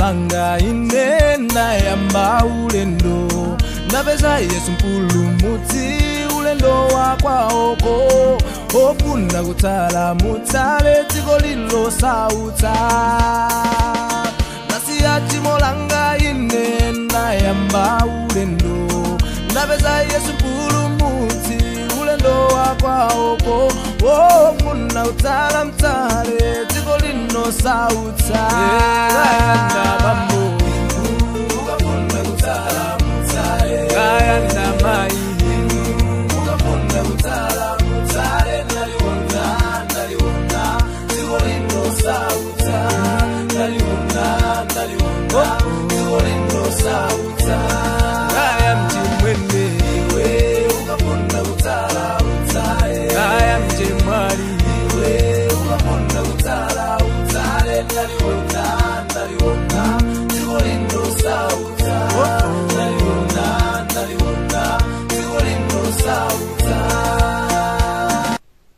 Langa inenda yamba ulendo napeza Yesu mpulumutsi ulendo wakwaoko ofuna kutsala mutsale dziko lilosautsa nasiya tchimo langa inenda yamba ulendo napeza Yesu mpulumutsi ulendo wakwaoko ofuna kutsala mutsale dziko lilosautsa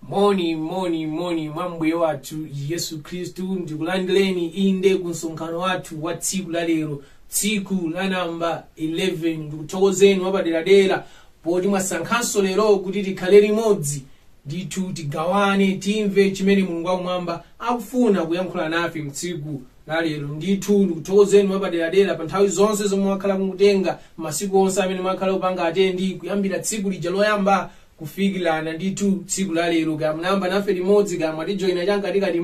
Moni mwambuye wathu Yesu Kristu ndikulandireni inde kunsonkhano wathu wa tsiku la lero, tsiku la namba 11. Ndikuthokozeni wapaderadera poti mwasankhanso lero kuti tikhale limodzi ndithu tigawane timve chimene Mulungu wakumwamba akufuna kuyankhula nafe mtsiku la lero. Ndithu ndikuthokozeni wapaderadera pa nthawi zonse zomwe mwakhala kutenga masiku onse amene mwakhala kupanga atendi kuyambira tsiku lija loyamba kufikirana ndithu tsiku la lero. Kaya mnamba nafe limodzi kaya mwatijoyina chankatikati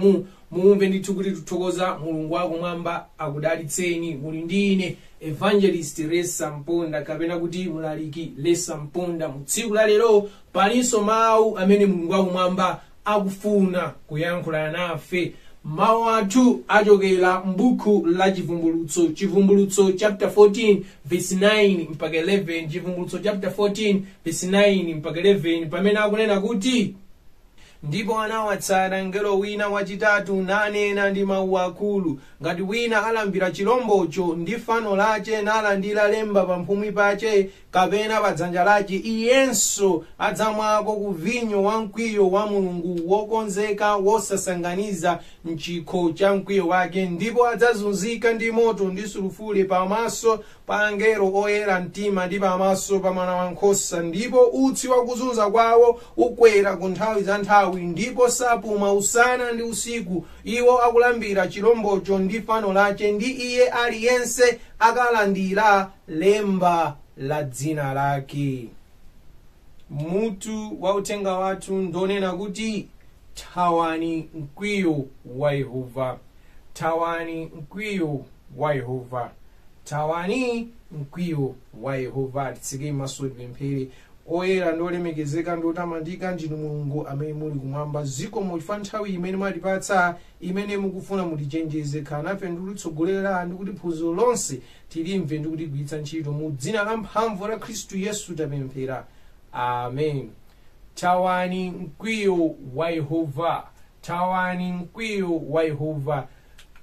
mumve ndithu kuti tuthokoza Mulungu wakumwamba akudalitseni. Muli ndi ine Evangelist Lesa Mponda kapena kuti mlaliki Lesa Mponda. Mu tsiku la lero palinso mawu amene Mulungu wakumwamba akufuna kuyankhula nafe. Mawu athu achokera m'buku la Chivumbulutso chapter 14 verse 9 mpaka 11. Chivumbulutso chapter 14 verse 9 mpaka 11 pamene akunena kuti, ndipo anawatsata mngelo wina wachitatu nanena ndi mawu akulu, ngati wina alambira chilombocho ndi fano lache nalandira lemba pamphumi pache kapena pa dzanja lache, iyenso adzamwako ku vinyo wa mkwiyo wa Mulungu wokonzeka wosasanganiza mchikho cha mkwiyo wake, ndipo adzazunzika ndi moto ndi sulufule pamaso pa angelo oyera mtima ndi pamaso pa Mwana Wankhosa. Ndipo utsi wakuzunza kwawo ukwera ku nthawi za nthawi, ndipo sapuma usana ndi usiku iwo akulambira chilombocho ndi fano lache ndi iye aliyense akalandira lemba la dzina lake. Mutu wa uthenga wathu ndonena kuti thawani mkwiyo wa Yehovah. Thawani mkwiyo wa Yehovah. Thawani mkwiyo wa Yehovah. Titsike maso tipemphere. Oyera ndolemekezeka ndotamandika ndinu Mulungu amene muli kumwamba, zikomo chifukwa nthawi imene mwatipatsa imene mukufuna mutichenjeze khala nafe ndi kutitsogolera ndi kuti phunziro lonse tilimve ndi kuligwiritsa ntchito. Mu dzina la mphamvu la Khristu Yesu tapemphera, amen. Thawani mkwiyo wa Yehovah. Thawani mkwiyo wa Yehovah.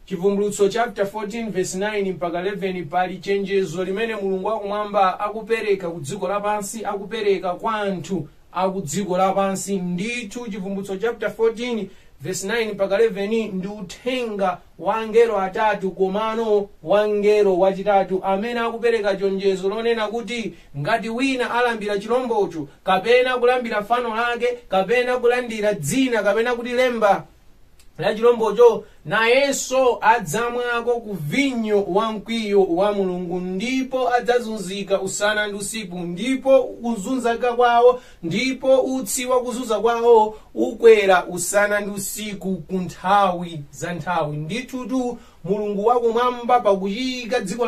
Chivumbulutso chapter 14 verse 9 mpaka 11 pali chenjezo limene Mulungu wakumwamba akupereka ku dziko lapansi, akupereka kwa anthu aku dziko lapansi. Ndithu chivumbulutso chapter 14 verse 9 mpaka 11 ndi uthenga wa angelo atatu komano wa angelo wachitatu amene akupereka chenjezo lonena kuti ngati wina alambira chilombocho kapena kulambira fano lake kapena kulandira dzina kapena kuti lemba la chilombocho, nayenso adzamwako ku vinyo wa mkwiyo wa Mulungu, ndipo adzazunzika usana ndi usiku, ndipo kuzunzika kwawo ndipo utsi wa kuzunza kwawo ukwera usana ndi usiku ku nthawi za nthawi. Ndithu Mulungu wakumwamba pakulika dziko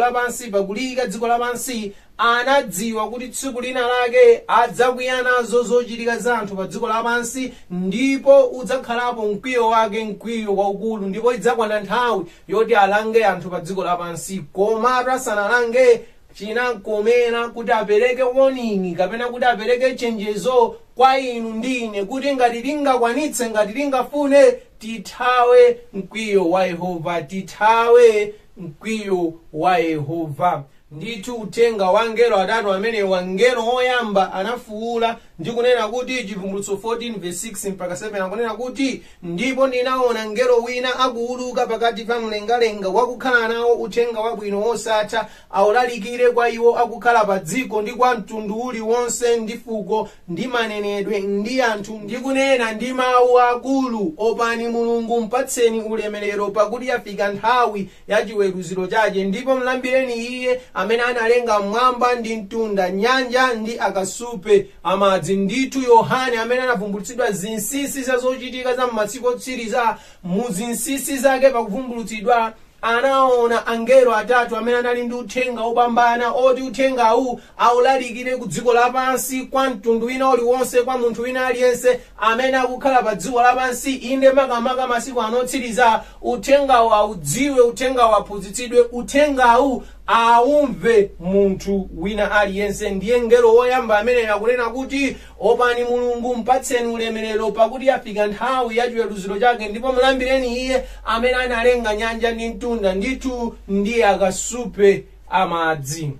lapansi anadziwa kuti tsiku lina lake adzakwiya nazo zochitika za anthu pa dziko lapansi, ndipo udzakhalapo mkwiyo wake, mkwiyo waukulu, ndipo idzakwana nthawi yoti alange anthu pa dziko lapansi. Komatu asanalange chinankomera kuti apereke warning kapena kuti apereke chenjezo kwa inu ndine kuti ngati lingakwanitse, ngati lingafune tithawe mkwiyo wa Yehovah, tithawe mkwiyo wa Yehova. Ndithu uthenga wa angelo atatu amene wangelo oyamba anafuwula ndi kunena kuti chivumbulutso 14:6 mpaka 7 akunena kuti ndipo ndinaona ngelo wina akuwuluka pakati pa mlengalenga wakukhala nawo uthenga wabwino wosatha awulalikire kwa iwo akukhala pa dziko ndi kwa mtundu uliwonse ndi fuko ndi manenedwe ndi anthu ndi kunena ndi mawu akulu opani Mulungu mpatseni ulemerero pakuti yafika nthawi ya chiweruziro chake ndipo mlambireni iye amene analenga mmwamba ndi mtunda nyanja ndi akasupe amadzi. Ndithu Yohane amene anavumbulutsidwa zinsinsi za zochitika za m'masiku otsiriza mu zinsinsi zake pakuvumbulutsidwa anaona angelo atatu amene anali ndi uthenga opambana oti uthengawu awulalikire ku dziko lapansi kwa mtundu wina uliwonse kwa munthu wina aliyense amene akukhala pa dziko lapansi. Inde makamaka masiku anotsiriza uthengawu awudziwe, uthengawu aphunzitsidwe, uthengawu aumve munthu wina aliyense. Ndiye ngelo woyamba amene akunena kuti opani Mulungu mpatseni ulemerero pakuti yafika nthawi ya chiweruziro chake ndipo mulambireni iye amene analenga nyanja ndi mtunda ndithu ndi akasupe amadzi.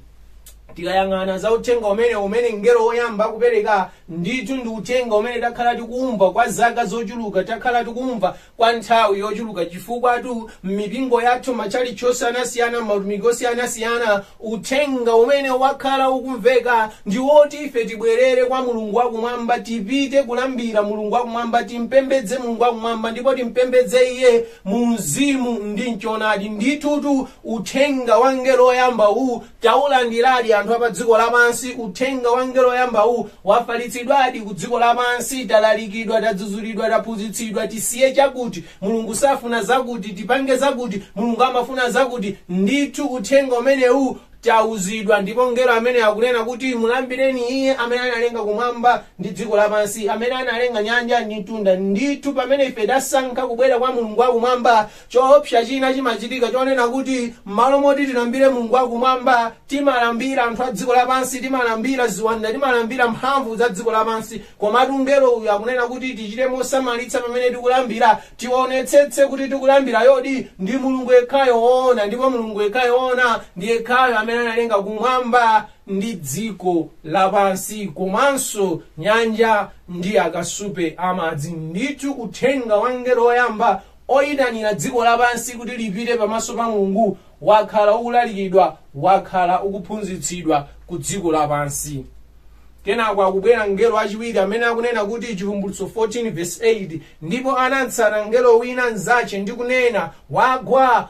Tikayang'ana za uthenga umene ngelo woyamba kupereka ndithu ndi uthenga umene takhala tikumva kwa zaka zochuluka, takhala tikumva kwa nthawi yochuluka chifukwa tu mipingo yathu machalichi osiyanasiyana mautumiki osiyanasiyana uthenga umene wakhala ukumveka ndi woti ife tibwerere kwa Mulungu wakumwamba, tipite kulambira Mulungu wakumwamba, timpembedze Mulungu wakumwamba ndipo timpembedze iye mu mzimu ndi mchoonadi. Ndithu uthenga wa ngelo woyamba uwu taulandiradi anthu apa dziko lapansi. Uthenga wa ngelo woyamba uwu wafalitsidwadi ku dziko lapansi, talalikidwa, tadzudzulidwa, taphunzitsidwa tisiye chakuti, Mulungu safuna zakuti, tipange zakuti, Mulungu amafuna zakuti. Ndithu uthenga umenewu tauzidwa ndipo ngelo amene akunena kuti mulambireni iye amene analenga kumwamba ndi dziko lapansi, amene analenga nyanja ndi mtunda. Ndithu pamene ife tasankha kubwera kwa Mulungu wakumwamba choopsa china chimachitika chonena kuti m'malo moti tilambire Mulungu wakumwamba timalambira anthu a dziko lapansi, timalambira ziwanda, timalambira mphamvu za dziko lapansi. Komatu ngelo uyu akunena kuti tichite mosamalitsa pamene tikulambira, tionetsetse kuti tikulambira yodi ndi Mulungu yekhayo woona, ndipo Mulungu yekhayo woona ndi yekhayo amene analenga kumwamba ndi dziko lapansi komanso nyanja ndi akasupe amadzi. Ndithu uthenga wa ngelo woyamba oyitanira dziko lapansi kuti lipite pamaso pa Mulungu wakhala ukulalikidwa, wakhala ukuphunzitsidwa ku dziko lapansi. Kenako akubwera ngelo wachiwiri amene akunena kuti chivumbulutso 14:8 ndipo anatsata ngelo wina nzache ndi kunena wagwa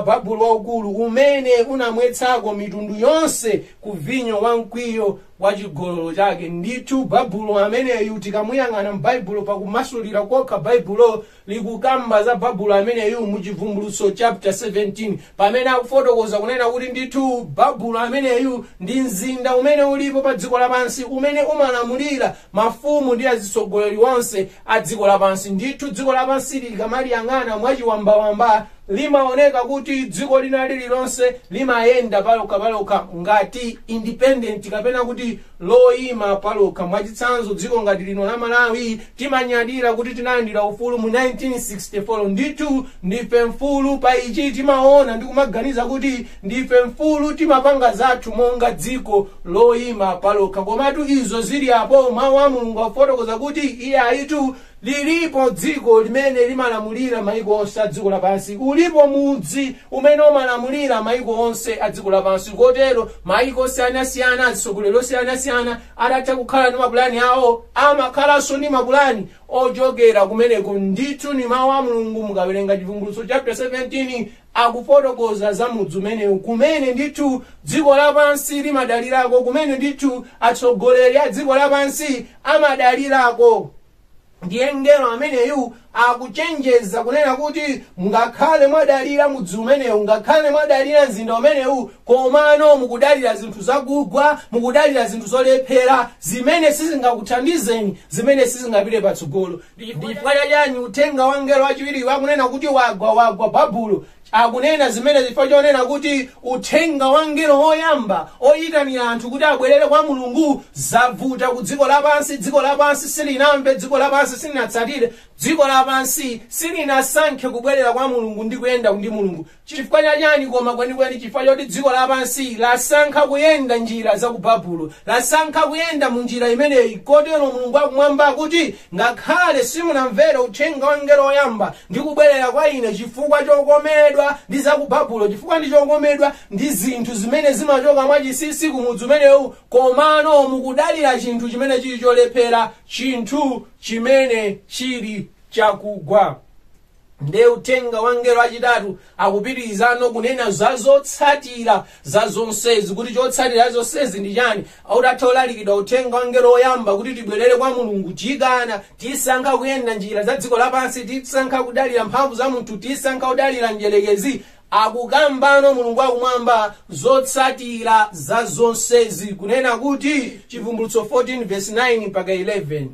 Babuloni waukulu umene unamwetsako mitundu yonse ku vinyo wa mkwiyo wa chigololo chake. Ndithu Babuloni ameneyu tikamuyang'ana m'Baibulo pakumasulira kokha Baibulo likukamba za Babuloni ameneyu mu chivumbulutso chapter 17 pamene akufotokoza kunena kuti ndithu Babuloni ameneyu ndi mzinda umene ulipo pa dziko lapansi umene umalamulira mafumu ndi atsogoleri onse a dziko lapansi. Ndithu dziko lapansi likamaliyang'ana mwachiwambawamba limaoneka kuti dziko lina lililonse limayenda palokha ngati independent kapena kuti loyima palokha. Mwachitsanzo dziko ngati lino la Malawi timanyadira kuti tinalandira ufulu mu 1964. Ndithu ndife mfulu pa ichi, timaona ndi kumaganiza kuti ndife mfulu, timapanga zathu monga dziko loyima palokha. Komatu izo zili apo mawu a Mulungu afotokoza kuti iye ayitu lilipo dziko limene limalamulira maiko onse a dziko lapansi, ulipo mudzi umene umalamulira maiko onse a dziko lapansi. Kotero maiko osiyanasiyana, atsogoleri osiyanasiyana atatha kukhala ndi mapulani awo amakhalanso ndi mapulani ochokera kumeneko. Ndithu ni mawu a Mulungu mukawerenga chivumbulutso chapter 17 akufotokoza za mudzi umenewu kumene ndithu dziko lapansi limadalirako, kumene ndithu atsogoleri a dziko lapansi amadalirako. Ndiye ngelo ameneyu akuchenjeza kunena kuti ngakhale mwadalira mudzi umenewu, ngakhale mwadalira mzinda umenewu, komano mukudalira zinthu zakugwa, mukudalira zinthu zolephera zimene sizingakuthandizeni, zimene sizingapite patsogolo. Chifukwa chani uthenga wa ngelo wachiwiri wakunena kuti wagwa Babuloni akunena zimene zifukwa chonena kuti uthenga wa ngelo woyamba oyitanira anthu kuti abwerere kwa Mulungu zavuta ku dziko lapansi. Dziko lapansi silinamve, dziko lapansi silinatsatire dziko lapansi silinasankhe kubwerera kwa mulungu ndi kuyenda ndi mulungu. Chifukwa chani koma kwenikweni? Chifukwa choti dziko lapansi lasankha kuyenda njira za ku Babulo, lasankha kuyenda mu njira imeneyi. Kotero mulungu akumwamba kuti ngakhale simunamvera uthenga wa mngelo woyamba ndi kubwerera kwa ine chifukwa chokomedwa ndi za ku Babulo, chifukwa ndi chokomedwa ndi zinthu zimene zimachoka mwachisisi ku mudzi umenewu, komano mukudalira chinthu chimene chili cholephera, chinthu chimene chili chakugwa. Nde uthenga wa mngelo wachitatu akupitirizano kunena za zotsatira za zonsezi, kuti chotsatira zonsezi ndi chani. Autatha ulalikidwa uthenga wa mngelo woyamba kuti tibwerere kwa mulungu, tikana tisankha kuyenda njira za dziko lapansi, tisankha kudalira mphamvu za munthu, tisankha kudalira njelekezi. Akukambano mulungu akumwamba zotsatira za zonsezi, kunena kuti Chivumbulutso 14 verse 9 mpaka 11.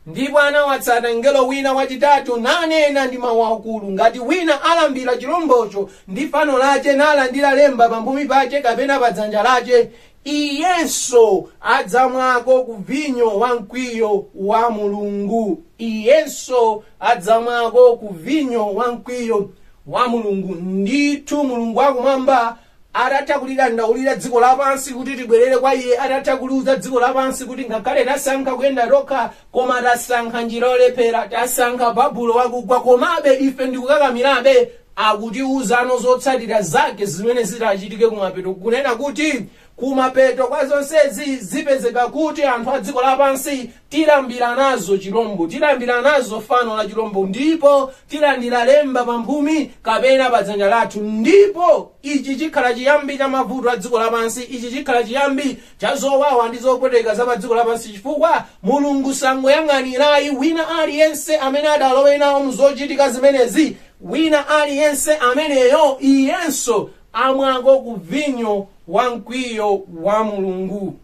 Ndipo anawatsata mngelo wina wachitatu nanena ndi mawu akulu, ngati wina alambira chilombocho ndi fano lache nalandira lemba pamphumi pache kapena pa dzanja lache, iyenso adzamwako ku vinyo wa mkwiyo wa mulungu. Iyenso adzamwako ku vinyo wa mkwiyo wa mulungu. Ndithu mulungu akumwamba atatha kulidandaulira dziko lapansi kuti tibwerere kwa iye, atatha kuliuza dziko lapansi kuti ngakhale tasankha kuyenda tokha koma tasankha njira yolephera, tasankha Babulo wakugwa, komabe ife ndikukakamirabe, akutiuzano zotsatira zake zimene zitachitike kumapeto, kunena kuti kumapeto kwa zonsezi zipezeka kuti anthu a dziko lapansi tilambira nazo chilombo, tilambira nazo fano la chilombo, ndipo tilandira lemba pamphumi kapena pa dzanja lathu. Ndipo ichi chikhala chiyambi cha mavuto a dziko lapansi, ichi chikhala chiyambi cha zowawa ndi zopweteka za pa dziko lapansi, chifukwa mulungu sangoyang'anirayi wina aliyense amene alowe nawo muzochitika zimenezi. Wina aliyense ameneyo iyenso amwako ku vinyo wa mkwiyo wa mulungu.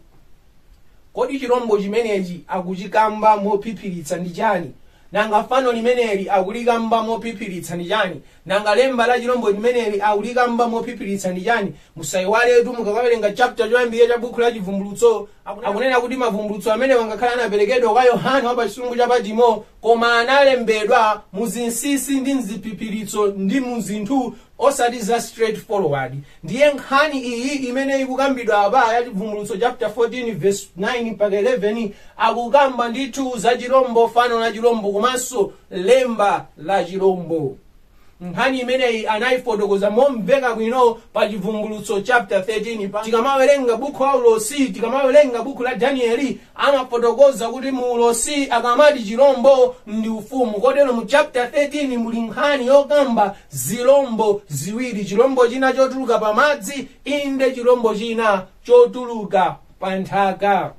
Kodi chilombo chimenechi akuchikamba mophiphiritsa ndi chani? Nanga fano limeneli akulikamba mophiphiritsa ndi chani? Nanga lemba la chilombo limeneli akulikamba mophiphiritsa ndi chani? Musayiwaletu mukakawerenga chapter choyambirira cha buku la Chivumbulutso, akunena kuti mavumbulutso amene angakhala anaperekedwa kwa Yohana wa pa chisungu cha Patimo, koma analembedwa muzinsisi ndi mziphiphiritso ndi muzinthu osati za straightforward. Ndiye nkhani iyi imene ikukambidwa apa ya Chivumbulutso chapter 14 verse 9 mpaka 11 akukamba ndithu za chilombo, fano la chilombo komanso lemba la chilombo. Nkhani imeneyi anayifotokoza momveka bwino pa Chivumbulutso chapter 13. Tikamawerenga buku la ulosi, tikamawerenga buku la Danieli, amafotokoza kuti mu ulosi akamati chilombo ndi ufumu. Kotero mu chapter 13 muli nkhani yokamba zilombo ziwiri, chilombo china chotuluka pa madzi, inde chilombo china chotuluka pa nthaka.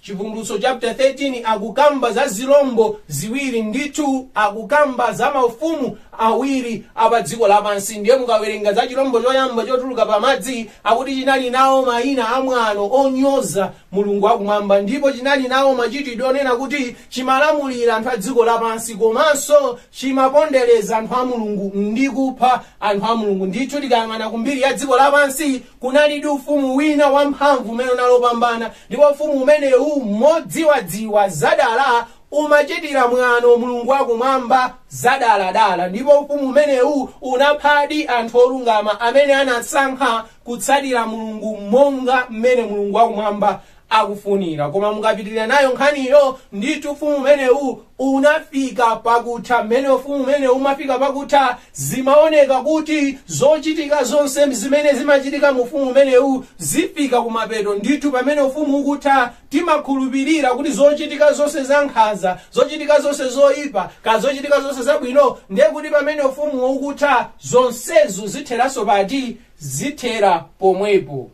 Chivumbulutso chapter 13 akukamba za zilombo ziwiri, ndithu akukamba za maufumu awiri apa dziko lapansi. Ndiye mukawerenga za chilombo choyamba chotuluka pa madzi akuti chinali nawo mayina amwano onyoza mulungu akumwamba, ndipo chinali nawo machitidwe onena kuti chimalamulira anthu a dziko lapansi, komanso chimapondereza anthu a mulungu ndi kupha anthu a mulungu. Ndithu tikayang'ana kumbiri ya dziko lapansi kunalidi ufumu wina wamphamvu umene unalopambana, ndipo ufumu umenewu modziwadziwa zadala umachitira mwano mulungu akumwamba zadaladala, ndipo ufumu umenewu unaphadi anthu olungama amene anasankha kutsatira mulungu monga mmene mulungu akumwamba akufunira. Koma mukapitirira nayo nkhaniyo, ndithu ufumu umenewu unafika pakutha. Mmene ufumu umenewu umafika pakutha, zimaoneka kuti zochitika zonse zimene zimachitika mu ufumu umenewu zifika kumapeto. Ndithu pamene ufumu ukutha timakhulupirira kuti zochitika zonse za nkhanza, zochitika zonse zoyipa, ka zochitika zonse zabwino, ndiye kuti pamene ufumu ukutha zonsezo zitheranso pati, zithera pomwepo.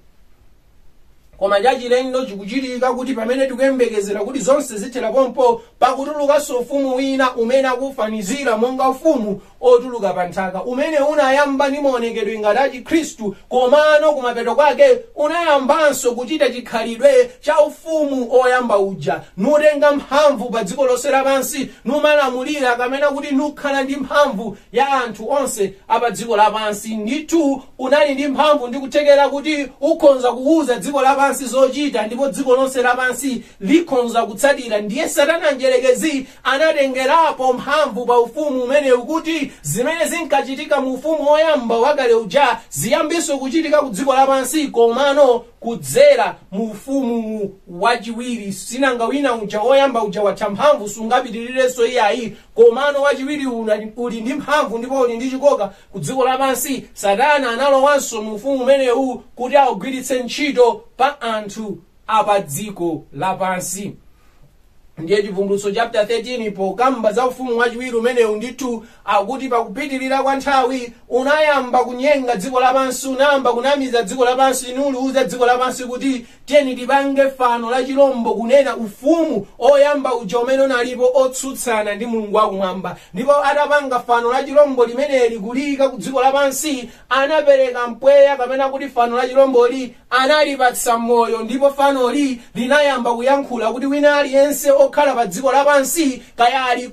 Koma chachilendo chikuchitika kuti pamene tikuyembekezera kuti zonse zithera pompo, pakutulukanso ufumu wina umene akufanizira monga ufumu otuluka pa nthaka, umene unayamba ndi maonekedwe ngati a Chikhristu, komano kumapeto kwake unayambanso kuchita chikhalidwe cha ufumu oyamba uja, nutenga mphamvu pa dziko lonse lapansi, numalamulira kapena kuti nukhala ndi mphamvu ya anthu onse apa dziko lapansi. Ndithu unali ndi mphamvu ndi kuthekera kuti ukhonza kuuza dziko lapansi zochita, ndipo dziko lonse lapansi likhonza kutsatira. Ndiye Satana mdierekezi anatengerapo mphamvu pa ufumu umenewu kuti zimene zinkachitika mu ufumu oyamba wakale uja ziyambinso kuchitika ku dziko lapansi, komano kudzera mu ufumu wachiwiri. Sinanga wina uja oyamba uja watha mphamvu sungapitirirenso iyayi, komano wachiwiri uli ndi mphamvu ndipo uli ndi chikoka ku dziko lapansi. Satana analowanso mu ufumu umenewu kuti awugwiritse ntchito pa anthu apa dziko lapansi. Ndiye chivumbulutso chapter 13 pokamba za ufumu wachiwiri umenewu ndithu akuti pakupitirira kwa nthawi unayamba kunyenga dziko lapansi, unayamba kunamiza dziko lapansi, nuliuza dziko lapansi kuti tiyeni tipange fano la chilombo, kunena ufumu oyamba uja umene unalipo otsutsana ndi Mulungu wakumwamba. Ndipo atapanga fano la chilombo limeneli kulika ku dziko lapansi, anapereka mpweya kapena kuti fano la chilomboli analipatsa moyo, ndipo fanoli linayamba kuyankhula kuti wina aliyense okhala pa dziko lapansi kaya ali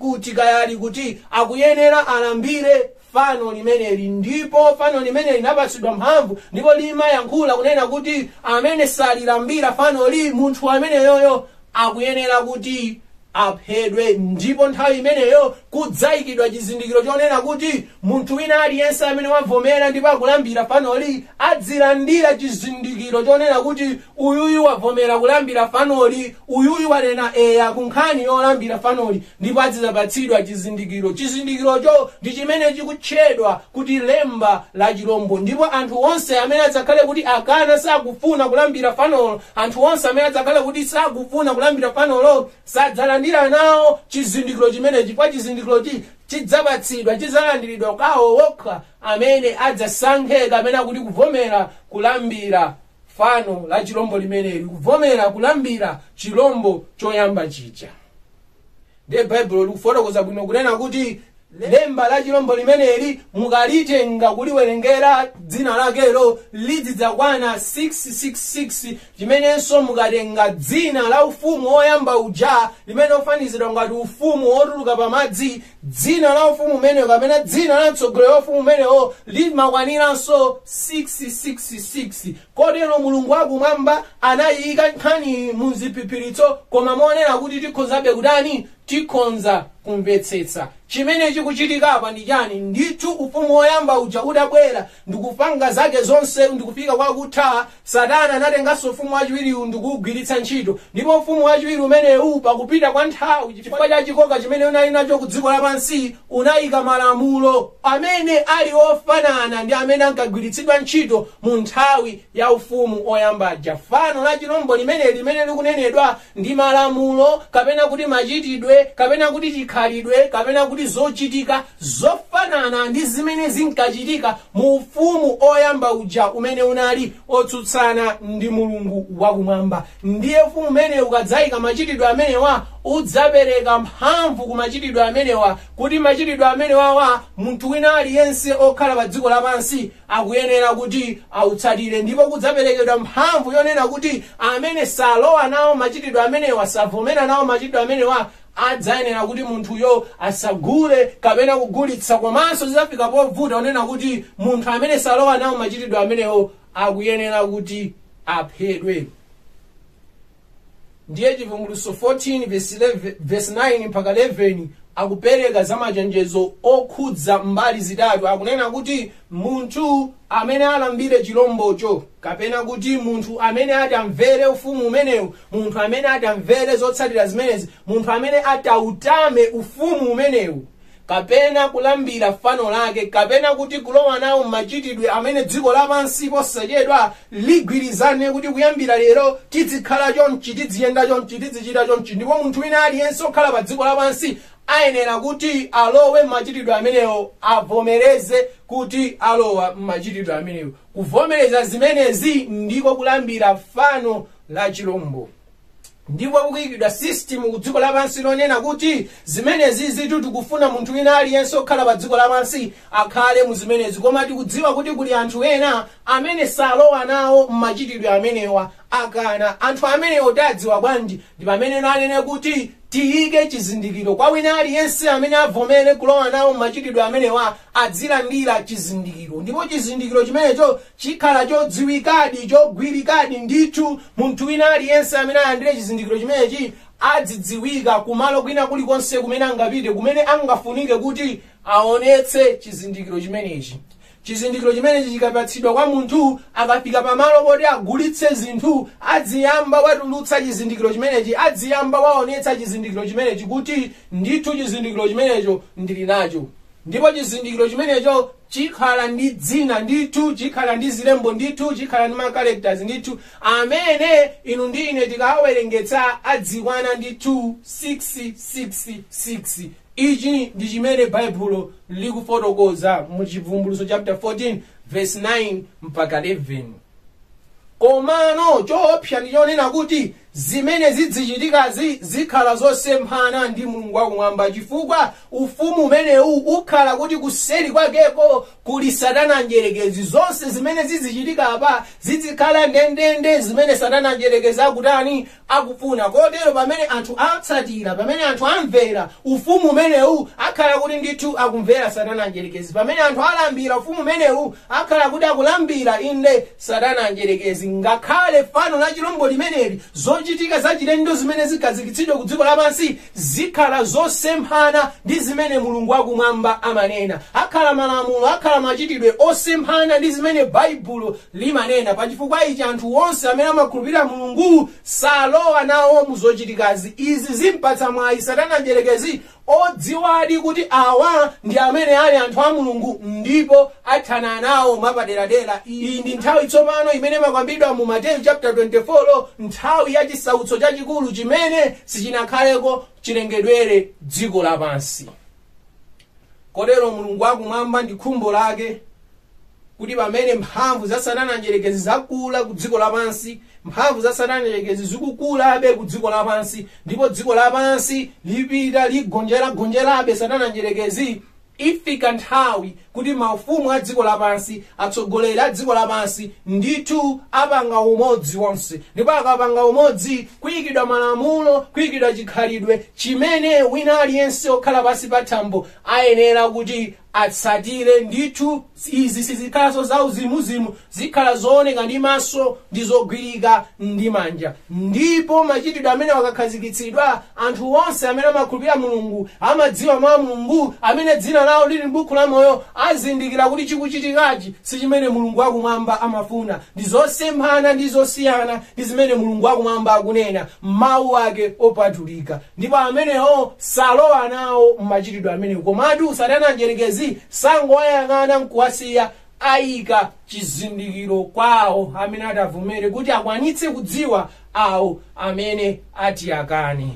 kuti akuyenera alambire fano limeneli. Ndipo fano limeneli linapatsidwa mphamvu, ndipo limayankhula kunena kuti amene salilambira fanoli, munthu ameneyoyo akuyenera kuti aphedwe. Ndipo nthawi imeneyo kudzayikidwa chizindikiro chonena kuti munthu wina aliyense amene wavomera ndipo akulambira fanoli adzilandira chizindikiro chonena kuti uyuyu wavomera kulambira fanoli, uyuyu wanena eya ku nkhani yolambira fanoli, ndipo adzapatsidwa chizindikiro. Chizindikirocho ndi chimene chikutchedwa kuti lemba la chilombo. Ndipo anthu onse amene adzakhale kuti akana sakufuna kulambira fanolo, anthu onse amene adzakhale kuti sakufuna kulambira fanolo sadzalandira nawo chizindikiro chimenechi, kwa chizindikiro chidzapatsidwa, chidzalandiridwa kawo wokha amene adzasankhe kapena kuti kuvomera kulambira fano la chilombo limeneli, kuvomera kulambira chilombo choyamba chija. Ndiye Baibulo likufotokoza bwino kunena kuti lemba la chilombo limeneli mukalitenga kuliwerengera dzina lakelo lidzidzakwana 666, chimenenso mukatenga dzina la ufumu oyamba uja limene ufanizidwa ngati ufumu otuluka pamadzi, dzina la ufumu umenewo kapena dzina la mtsogoleri wa ufumu umenewo limakwaniranso 666. Kotero Mulungu wakumwamba anayika nkhani mu ziphiphiritso, koma monena kuti tikhonzabe kutani, tikhonza kumvetsetsa chimene chikuchitika apa ndi chani. Ndithu ufumu oyamba uja udabwera ndikupanga zake zonse ndikufika kwa kutha. Satana anatenganso ufumu wachiwiriwu ndikuwugwiritsa ntchito, ndipo ufumu wachiwiri umenewu pakupita kwa nthawi, chifukwa cha chikoka chimene unali nacho ku dziko lapansi, unayika malamulo amene ali ofanana ndi amene ankagwiritsidwa ntchito mu nthawi ya ufumu oyamba aja. Fano la chilombo limene likunenedwa ndi malamulo kapena kuti machitidwe kapena kuti chikhalidwe kapena kuti zochitika zofanana ndi zimene zinkachitika mu ufumu oyamba uja umene unali otsutsana ndi Mulungu wakumwamba. Ndiye ufumu umene ukadzayika machitidwe amenewa udzapereka mphamvu ku machitidwe amenewa, kuti machitidwe amenewa munthu wina aliyense okhala pa dziko lapansi akuyenera kuti awutsatire. Ndipo kudzaperekedwa mphamvu yonena kuti amene salowa nawo machitidwe amenewa, savomera nawo machitidwe amenewa, adzayenera kuti munthuyo asagule kapena kugulitsa. Komanso zidzafika povuta onena kuti munthu amene salowa nawo machitidwe amenewo akuyenera kuti aphedwe. Ndiye chivumbulutso 14 verse 9 mpaka 11 akupereka zamachenjezo okhudza mbali zitatu. Akunena kuti munthu amene alambire chilombocho, kapena kuti munthu amene atamvere ufumu umenewu, munthu amene atamvere zotsatira zimenezi, munthu amene atautame ufumu umenewu, kapena kulambira fano lake, kapena kuti kulowa nawo machitidwe amene dziko lapansi posachedwa ligwirizane kuti kuyambira lero tizikhala chonchi, tiziyenda chonchi, tizichita chonchi. Ndipo munthu wina aliyense okhala pa dziko lapansi ayenera kuti alowe machitidwe amenewo, avomereze kuti alowa machitidwe amenewo. Kuvomereza zimenezi ndiko kulambira fano la chilombo. ndipo kukuyikidwa system ku dziko lapansi lonena kuti zimenezi zitu tikufuna munthu wina aliyense okhala pa dziko lapansi akhale muzimenezi. Koma tikudziwa kuti kuli anthu ena amene salowa nawo mmachitidwe amenewa, akana. Anthu amenewo tadziwa bwanji? Ndi pamene nanene kuti tiyike chizindikiro kwa wina aliyense amene avomere kulowa nawo mmachitidwe amenewa adzilandira chizindikiro. Ndipo chizindikiro chimenecho chikhala chodziwikadi, chogwirikadi ndithu. Munthu wina aliyense amene alandire chizindikiro chimenechi adzidziwika kumalo kwina kulikonse kumene angapite, kumene angafunike kuti aonetse chizindikiro chimenechi. Chizindikiro chimenechi chikapatsidwa kwa munthu, akafika pamalo poti agulitse zinthu, adziyamba watulutsa chizindikiro chimenechi, adziyamba waonetsa chizindikiro chimenechi kuti ndithu chizindikiro chimenecho ndili nacho. Ndipo chizindikiro chimenecho chikhala ndi dzina ndithu, chikhala ndi zilembo ndithu, chikhala ndi makalektazi ndithu, amene inu ndi ine tikawerengetsa adzikwana ndithu 666. Ichi ndi chimene Baibulo likufotokoza mu Chivumbulutso chapter 14 verse 9 mpaka 11. Komano choopsa ndi chonena kuti zimene zidzichitikazi zikhala zosemphana ndi Mulungu wakumwamba, chifukwa ufumu umenewu ukhala kuti kuseri kwakeko kuli Satana njerekezi. Zonse zimene zidzichitika apa zizikhala ndendende zimene Satana njerekezi akutani akufuna. Kotero pamene anthu atsatira, pamene anthu amvera ufumu umenewu, akhala kuti ndithu akumvera Satana njerekezi. Pamene anthu alambira ufumu umenewu, akhala kuti akulambira inde Satana njerekezi. Ngakhale fano la chilombo limeneli zochitika zachilendo zimene zikhazikitsidwa ku dziko lapansi zikhala zosemphana ndi zimene Mulungu wakumwamba amanena. Akhala malamulo, akhala machitidwe osemphana ndi zimene Baibulo limanena. Pachifukwa ichi anthu onse amene amakhulupirira Mulungu salowa nawo muzochitikazi. Izi zimpatsa mwayi Satana njerekezi odziwadi kuti awa ndi amene ali anthu a Mulungu ndipo athana nawo mwapaderadera. Iyi ndi nthawi tsopano imene makwambidwa mu Mateyu chapter 24, nthawi ya chisautso chachikulu chimene sichinakhaleko chilengedwere dziko lapansi. Kotero Mulungu wakumwamba ndi khumbo lake kuti pamene mphamvu za Satana njerekezi zakula ku dziko lapansi, mphamvu za Satana njerekezi zikukulabe ku dziko lapansi, ndipo dziko lapansi lipita ligonjerabe Satana njerekezi, ifika nthawi kuti maufumu a dziko lapansi, atsogoleri a dziko lapansi ndithu apanga umodzi wonse. Ndipo akapanga umodzi, kuyikidwa malamulo, kuyikidwa chikhalidwe chimene wina aliyense okhala pansi pa thambo ayenera kuti atsatire ndithu. Izi sizikhalanso zauzimuzimu, zikhala zooneka ndi maso ndi zogwirika ndi manja. Ndipo machitidwe amene akakhazikitsidwa, anthu onse amene amakhulupirira Mulungu, amadziwa mwa Mulungu, amene dzina lawo lili m'buku la moyo, azindikira kuti chikuchitikachi si chimene Mulungu wakumwamba amafuna. Ndi zosemphana ndi zosiyana ndi zimene Mulungu wakumwamba akunena mawu ake opatulika. Ndipo amenewo salowa nawo mmachitidwe amenewo. Komatu Satana njerekezi sangowayang'ana nkuwasiya, ayika chizindikiro kwawo amene atavomere kuti akwanitse kudziwa awo amene ati akane.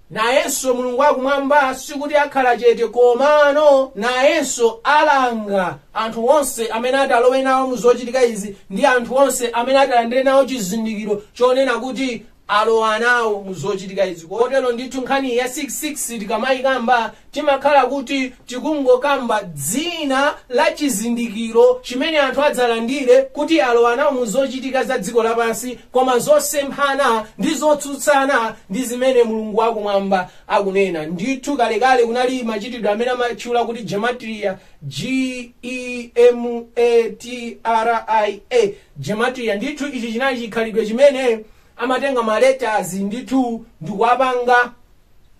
Nayenso Mulungu wakumwamba sikuti akhala chete, komano nayenso alanga anthu onse amene alowe nawo muzochitika izi ndi anthu onse amene alandire nawo chizindikiro chonena kuti alowa nawo muzochitika izi. Kotero ndithu nkhani ya 66 tikamayikamba timakhala kuti tikungokamba dzina la chizindikiro chimene anthu adzalandire kuti alowa nawo muzochitika za dziko lapansi, koma zosemphana ndi zotsutsana ndi zimene Mulungu wakumwamba akunena. Ndithu kalekale kunali machitidwe amene amatchula kuti gematria, Gematria. Gematria ndithu ichi chinali chikhalidwe chimene amatenga maletters ndithu ndikuwapanga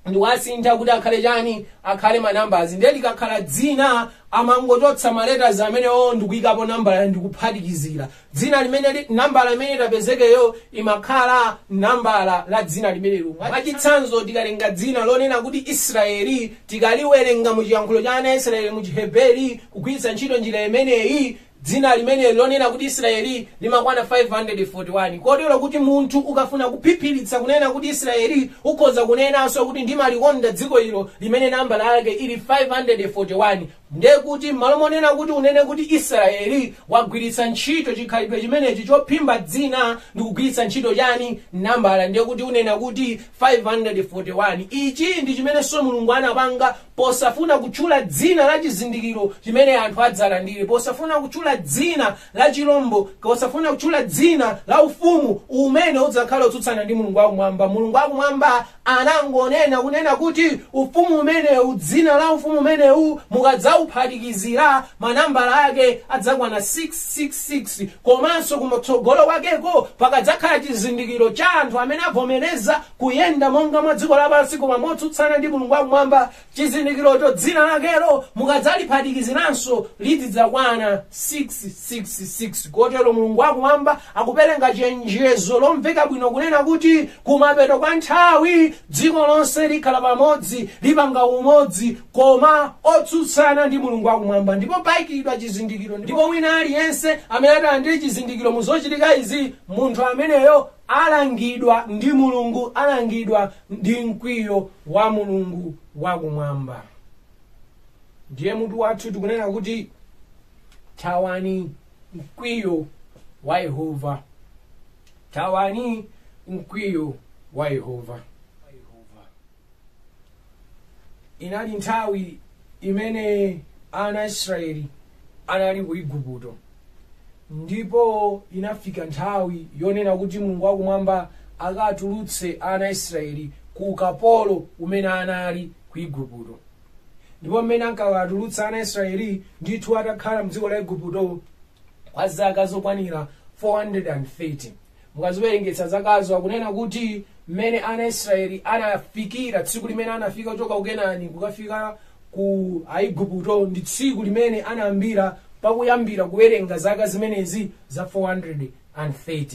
ndikuwasintha kuti akhale chani, akhale manumbers. Ndiye likakhala dzina amangochotsa maletters amenewo ndikuyikapo nambala ndikuphatikizira. Dzina limene nambala imene itapezekeyo imakhala nambala la dzina limenelo. Mwachitsanzo tikalenga dzina lonena kuti Israeli, tikaliwerenga mu chiyankhulo cha ana Israeli mu Chiheberi kugwiritsa ntchito njira imeneyi, dzina limene lonena kuti Israeli limakwana 541. Kotero kuti munthu ukafuna kuphiphiritsa kunena kuti Israeli, ukhoza kunenanso kuti ndimalikonda dziko ilo limene nambala yake ili 541. ndiye kuti malo monena kuti unene kuti Israeli wagwiritsa ntchito chikhalidwe chimenechi chophimba dzina ndi kugwiritsa ntchito chani nambala, ndiye kuti unena kuti 541. Ichi ndi chimenenso Mulungu anapanga posafuna kutchula dzina la chizindikiro chimene anthu adzalandire, posafuna kutchula dzina la chilombo, posafuna kutchula dzina la ufumu umene udzakhala utsutsana ndi Mulungu wakumwamba. Mulungu wakumwamba anangonena kunena kuti ufumu umenewu, dzina la ufumu umenewu mukadzawuphatikizira manambala ake adzakwana 666, komanso kumatsogolo kwakeko pakadzakhala chizindikiro cha anthu amene avomereza kuyenda monga mwa dziko lapansi koma motsutsana ndi Mulungu wakumwamba. Chizindikirocho dzina lakelo mukadzaliphatikiziranso lidzakwana 666. Kotero Mulungu wakumwamba akupereka chenjezo lomveka bwino kunena kuti kumapeto kwa nthawi dziko lonse likhala pamodzi, lipanga umodzi koma otsutsana ndi Mulungu wakumwamba. Ndipo payikidwa chizindikiro, ndipo wina aliyense amene atalandire chizindikiro muzochitika izi, munthu ameneyo alangidwa ndi Mulungu, alangidwa ndi mkwiyo wa Mulungu wakumwamba. Ndiye mutu wathu tikunena kuti thawani mkwiyo wa Yehovah. Thawani mkwiyo wa Yehovah. Inali nthawi imene ana Israeli anali ku Igupto, ndipo inafika nthawi yonena kuti Mulungu wakumwamba akatulutse ana Israeli ku ukapolo umene anali ku Igupto. Ndipo mmene ankawatulutsa ana Israeli ndithu atakhala mdziko la Igupto kwa zaka zokwanira 430. Mukaziwerengetsa zakazo akunena kuti mmene ana Israeli anafikira, tsiku limene anafika kuchoka ku Kenani kukafika ku Igupto ndi tsiku limene anayambira pakuyambira kuwerenga zaka zimenezi za 430.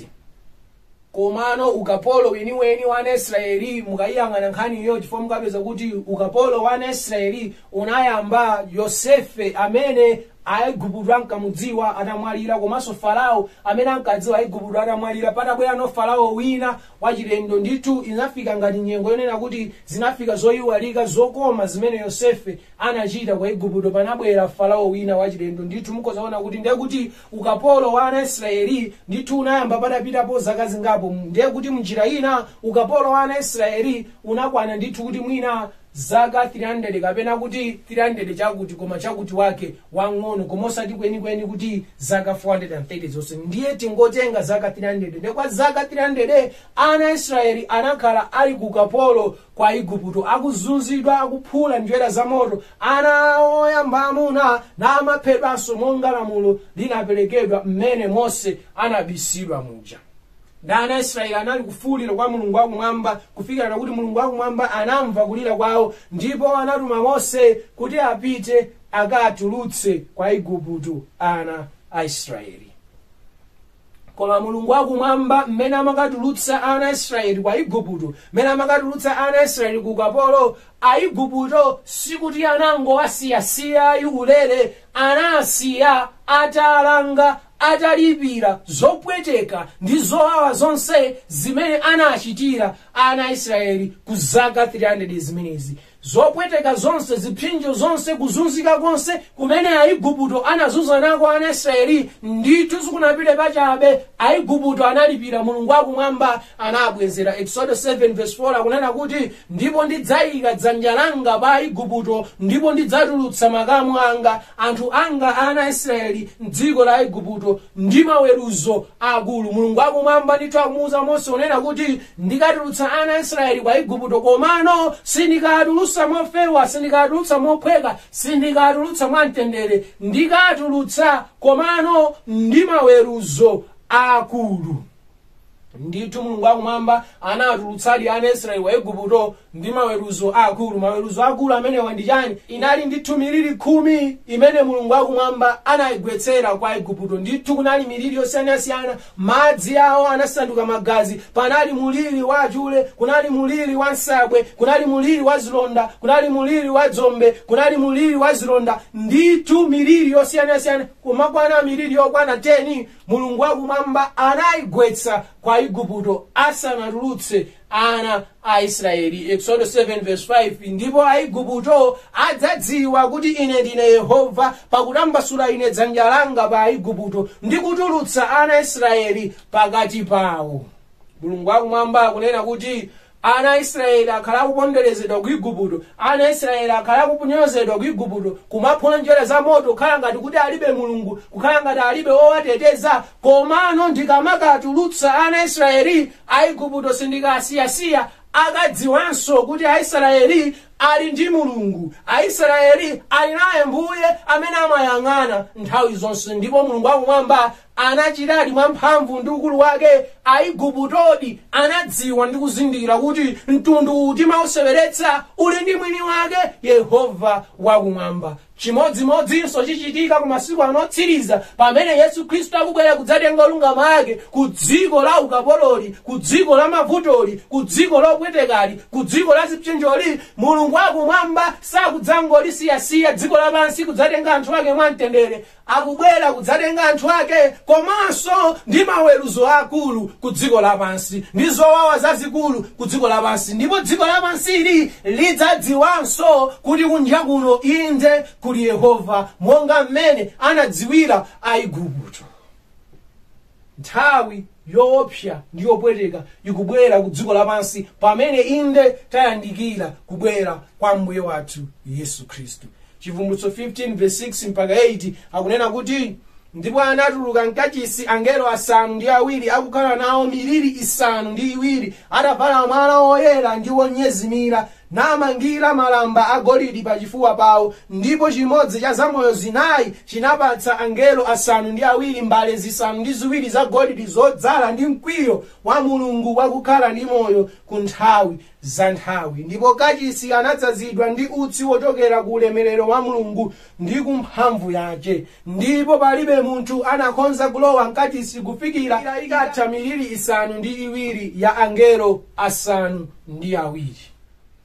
Komano ukapolo weniweni wa ana Israeli mukayang'ana nkhaniyo chifukwa mukapeza kuti ukapolo wa ana Israeli unayamba Yosefe amene Aigupto ankamudziwa atamwalira, komanso Farao amene ankadziwa Aigupto atamwalira. Patabwera no Farao wina wachilendo, ndithu inafika ngati nyengo yonena kuti zinafika zoyiwalika zokoma zimene Yosefe anachita kwa Igupto. Panabwera Farao wina wachilendo, ndithu mukozaona kuti ndiye kuti ukapolo wa ana Israeli ndithu unayamba patapitapo zaka zingapo. Ndiye kuti mnjira ina ukapolo wa ana Israeli unakwana ndithu kuti mwina zaka 300 kapena kuti 300 chakuti koma chakuti wake wang'ono, koma osati kwenikweni kuti zaka 430 zonse. Ndiye tingotenga zaka 300. Ndiye kwa zaka 300 ana Israeli anakhala ali ku ukapolo kwa Igupto, akuzunzidwa, akuphula njera za moto. Ana oyamba amuna na amaphedwanso monga lamulo linaperekedwa mmene Mose anabisidwa muja. Ana Israeli anali kufuwulira kwa Mulungu wakumwamba kufikira na kuti Mulungu wakumwamba anamva kulira kwawo, ndipo anatuma Mose kuti apite akatulutse kwa Igupto ana a Israeli. Koma Mulungu wakumwamba mmene amakatulutsa ana Israeli kwa Igupto, mmene amakatulutsa ana Israeli ku ukapolo, Aigupto sikuti anangowasiyasiya ulere, anasiya atalanga, atalipira zopweteka ndi zowawa zonse zimene anachitira ana Israeli ku zaka 300 zimenezi. Zopweteka zonse, zipsinjo zonse, kuzunzika konse kumene Aigupto anazunza nako ana Israeli ndithu sikunapite pachabe. Aigupto analipira, Mulungu wakumwamba anabwezera. Exodus 7:4 akunena kuti ndipo ndidzayika dzanja langa pa Aigupto, ndipo ndidzatulutsa makamu anga, anthu anga ana Israeli m'dziko la Aigupto ndi maweruzo akulu. Mulungu wakumwamba ndithu akumuwuza Mose unena kuti ndikatulutsa ana Israeli kwa Igupto, komano sindikatulutsa mofewa, sindikatulutsa mophweka, sindikatulutsa mwamtendere, ndikatulutsa komano ndi maweruzo akulu. Ndithu Mulungu wakumwamba anatulutsadi ana Israeli wa Igupto ndi maweruzo akulu. Maweruzo akulu amenewa ndi chani? Inali ndithu miriri 10 imene Mulungu wakumwamba anayigwetsera kwa Igupto. Ndithu kunali miriri yosiyanasiyana, madzi awo anasanduka magazi. Panali muliri wa achule, kunali muliri wa nsabwe, kunali muliri wa zilonda, kunali muliri wa dzombe, kunali muliri wa zilonda. Ndithu miriri yosiyanasiyana, kumakwana miriri yokwana 10 Mulungu wakumwamba anayigwetsa kwa Igupto asanatulutse ana a Israeli. Exodo 7:5. Ndipo Aigupto adzadziwa kuti ine ndine Yehova pakutambasula ine dzanja langa pa Aigupto ndi kutulutsa ana a Israeli pakati pawo. Mulungu wakumwamba akunena kuti ana a Israeli akhala akuponderezedwa ku Igupto, ana a Israeli akhala akunyozedwa ku Igupto, kumaphula njere za moto kukhala ngati kuti alibe Mulungu, kukhala ngati alibe owateteza. Komano ndikamakatulutsa ana a Israeli Aigupto sindikasiyasiya, akadziwanso kuti Aisraeli ali ndi Mulungu, Aisraeli ali naye Mbuye amene amayang'ana nthawi zonse. Ndipo Mulungu wakumwamba anachitadi mwamphamvu ndi ukulu wake. Aiguptodi anadziwa ndi kuzindikira kuti mtundu uti mauseweretsa uli ndi mwini wake Yehova wakumwamba. Chimodzimodzinso chichitika ku masiku anotsiriza pamene Yesu Khristu akubwera kudzatenga olungama ake ku dziko la ukapololi, ku dziko la mavutoli, ku dziko lopwetekali, ku dziko la zipsinjoli. Mulungu wakumwamba sakudzangolisiya dziko lapansi kudzatenga anthu ake mwamtendere, akubwera kudzatenga anthu ake komanso ndi maweruzo akulu ku dziko lapansi, ndi zowawa zazikulu ku dziko lapansi. Ndipo dziko lapansili lidzadziwanso kuti kunja kuno inde kuli Yehova, monga mmene anadziwira Aigupto. Nthawi yoopsa ndi yopweteka ikubwera ku dziko lapansi pamene inde tayandikira kubwera kwa Mbuye wathu Yesu Khristu. Chivumbulutso 15:6 mpaka 8 akunena kuti ndipo anatuluka mkachisi angelo asanu ndi awiri akukhala nawo miriri isanu ndi iwiri, atavala mwala woyera ndi wonyezimira, namangira malamba agolide pachifuwa pawo. Ndipo chimodzi cha zamoyo zinayi chinapatsa angelo asanu ndi awiri mbale zisanu ndi ziwiri zagolide zodzala ndi mkwiyo wa Mulungu wakukhala ndi moyo ku nthawi za nthawi. Ndipo kachisi anadzazidwa ndi utsi wochokera ku ulemerero wa Mulungu ndi ku mphamvu yake. Ndipo palibe munthu anakonza kulowa mkachisi kufikira ikatha miriri isanu ndi iwiri ya angelo asanu ndi awiri.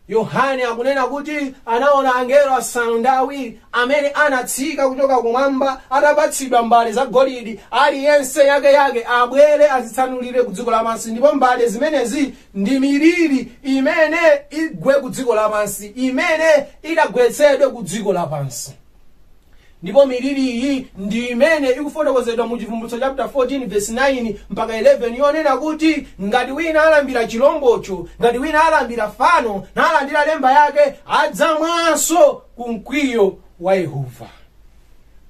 Yohane akunena kuti anaona angelo asanu ndi awiri amene anatsika kuchoka kumwamba atapatsidwa mbale zagolide, aliyense yake abwere azitsanulire ku dziko lapansi. Ndipo mbale zimenezi ndi miriri imene igwe ku dziko lapansi, imene idagwetsedwe ku dziko lapansi. Ndipo miriri iyi ndi imene ikufotokozedwa mu Chivumbulutso chapter 14:9 mpaka 11 yonena kuti ngati wina alambira chilombocho, ngati wina alambira fano nalandira lemba yake, adzamwanso ku mkwiyo wa Yehova.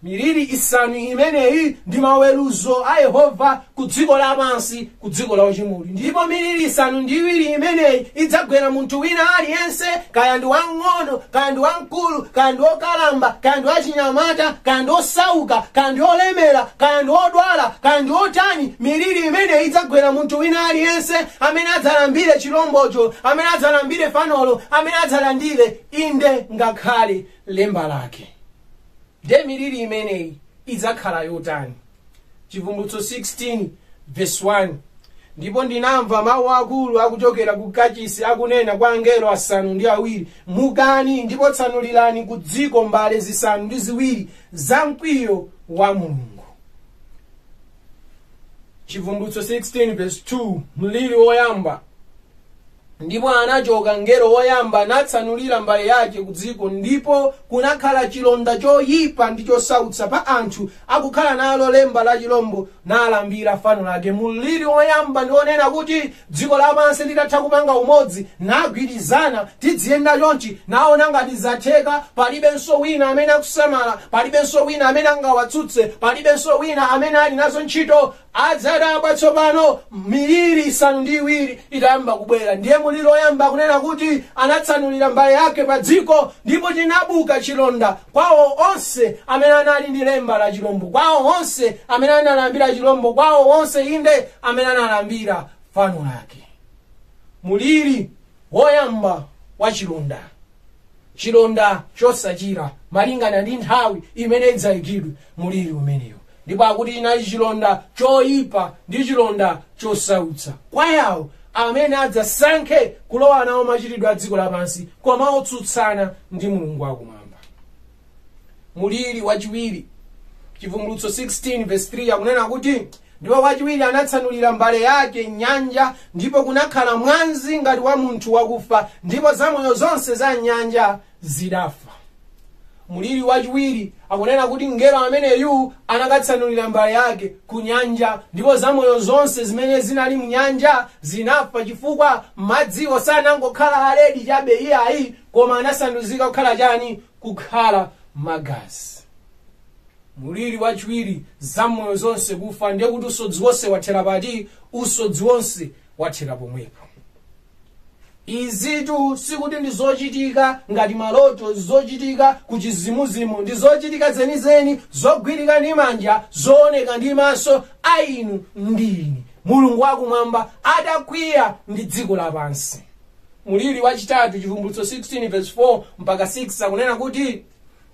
Miriri isanu imeneyi ndi maweruzo a Yehova ku dziko lapansi, ku dziko la uchimuli. Ndipo miriri isanu ndi iwiri imeneyi idzagwera munthu wina aliyense, kaya ndi wang'ono, kaya ndi wamkulu, kaya ndi wokalamba, kaya ndi wachinyamata, kaya ndi osauka, kaya ndi olemera, kaya ndi odwala, kaya ndi otani. Miriri imeneyi idzagwera munthu wina aliyense amene adzalambire chilombocho, amene adzalambire fanolo, amene adzalandire inde ngakhale lemba lake. De miriri imeneyi idzakhala yotani? Chivumbulutso 16:1 ndipo ndinamva mawu akulu akuchokera ku kachisi akunena kwa angelo asanu ndi awiri, mukani ndipo tsanulirani ku dziko mbale zisanu ndi ziwiri za mkwiyo wa Mulungu. Chivumbulutso 16:2 mliri woyamba. Ndipo anachoka ngelo woyamba natsanulira mbale yake ku dziko, ndipo kunakhala chilonda choyipa ndi chosautsa pa anthu akukhala nalo lemba la chilombo nalambira fano lake. Mliri woyamba ndionena kuti dziko lapansi litatha kupanga umodzi nagwirizana tidziyenda chonchi, naona ngati zatheka, palibenso wina amene akusamala, palibenso wina amene angawatsutse, palibenso wina amene ali nazo ntchito. Adzadabwa tsopano miriri isanu ndi iwiri itayamba kubwera. Ndiye muliri woyamba kunena kuti anatsanulira mbale yake pa dziko, ndipo chinabuka chilonda kwawo onse amene anali ndi lemba la chilombo, kwawo onse amene analambira chilombo, kwawo onse inde amene analambira fano lake. Muliri woyamba wa chilonda, chilonda chosachira malingana ndi nthawi imene idzayikidwe muliri umeneyo. Ndipo akuti inali chilonda choyipa ndi chilonda chosautsa kwa yawo amene adzasankhe kulowa nawo machitidwe a dziko lapansi koma otsutsana ndi Mulungu wakumwamba. Muliri wachiwiri, Chivumbulutso 16:3 akunena kuti ndipo wachiwiri anatsanulira mbale yake nyanja, ndipo kunakhala mwazi ngati wa munthu wakufa, ndipo zamoyo zonse za nyanja zidafa. Muliri wachiwiri akunena kuti mngelo ameneyu anakatsanulira mbale yake ku nyanja, ndipo zamoyo zonse zimene zinali mu nyanja zinafa, chifukwa madziwo sanangokhala aledi chabe iyayi, koma anasanduzika kukhala chani? Kukhala magazi. Muliri wachiwiri, zamoyo zonse kufa, ndiye kuti usodzi wonse wathera pati? Usodzi wonse wathera pomwepo. Izitu sikuti ndi zochitika ngati maloto, zochitika kuchizimuzimu, ndi zochitika zenizeni zogwirika ndi manja, zooneka ndi maso a inu ndini. Mulungu wakumwamba adakwiya ndi dziko lapansi. Muliri wachitatu, chivumbulutso 16 verse 4 mpaka 6 akunena kuti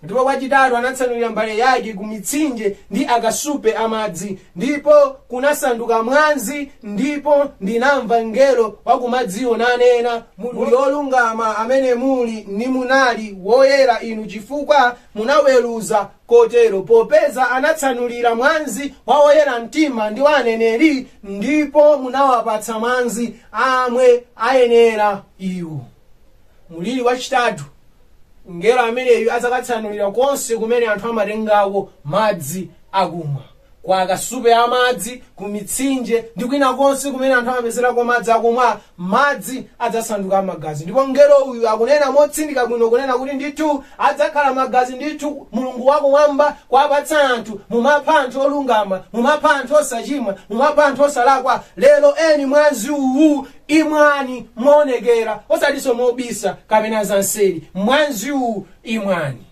ndipo wachitatu anatsanulira mbale yake ku mitsinje ndi akasupe amadzi, ndipo kunasanduka mwazi, ndipo ndinamva mngelo wa kumadziwo nanena, muli olungama amene muli ni munali woyera inu, chifukwa munaweruza kotero, popeza anatsanulira mwazi wa woyera mtima ndi wa aneneri, ndipo munawapatsa mwazi amwe ayenera iwo. Muliri wachitatu, mngelo ameneyu adzakatsanulira konse kumene anthu amatengako madzi akumwa, kwa akasupe amadzi, ku mitsinje ndi kwina konse kumene anthu amapezerako madzi akumwa, madzi adzasanduka magazi. Ndipo mngelo uyu akunena motsindika bwino kunena kuti ndithu adzakhala magazi ndithu. Mulungu wakumwamba kwapatsa anthu, mumapha anthu olungama, mumapha anthu osachimwa, mumapha anthu osalakwa. Lero eni mwazi uwu imwani moonekera, osatinso mobisa kapena zanseri. Mwazi uwu imwani.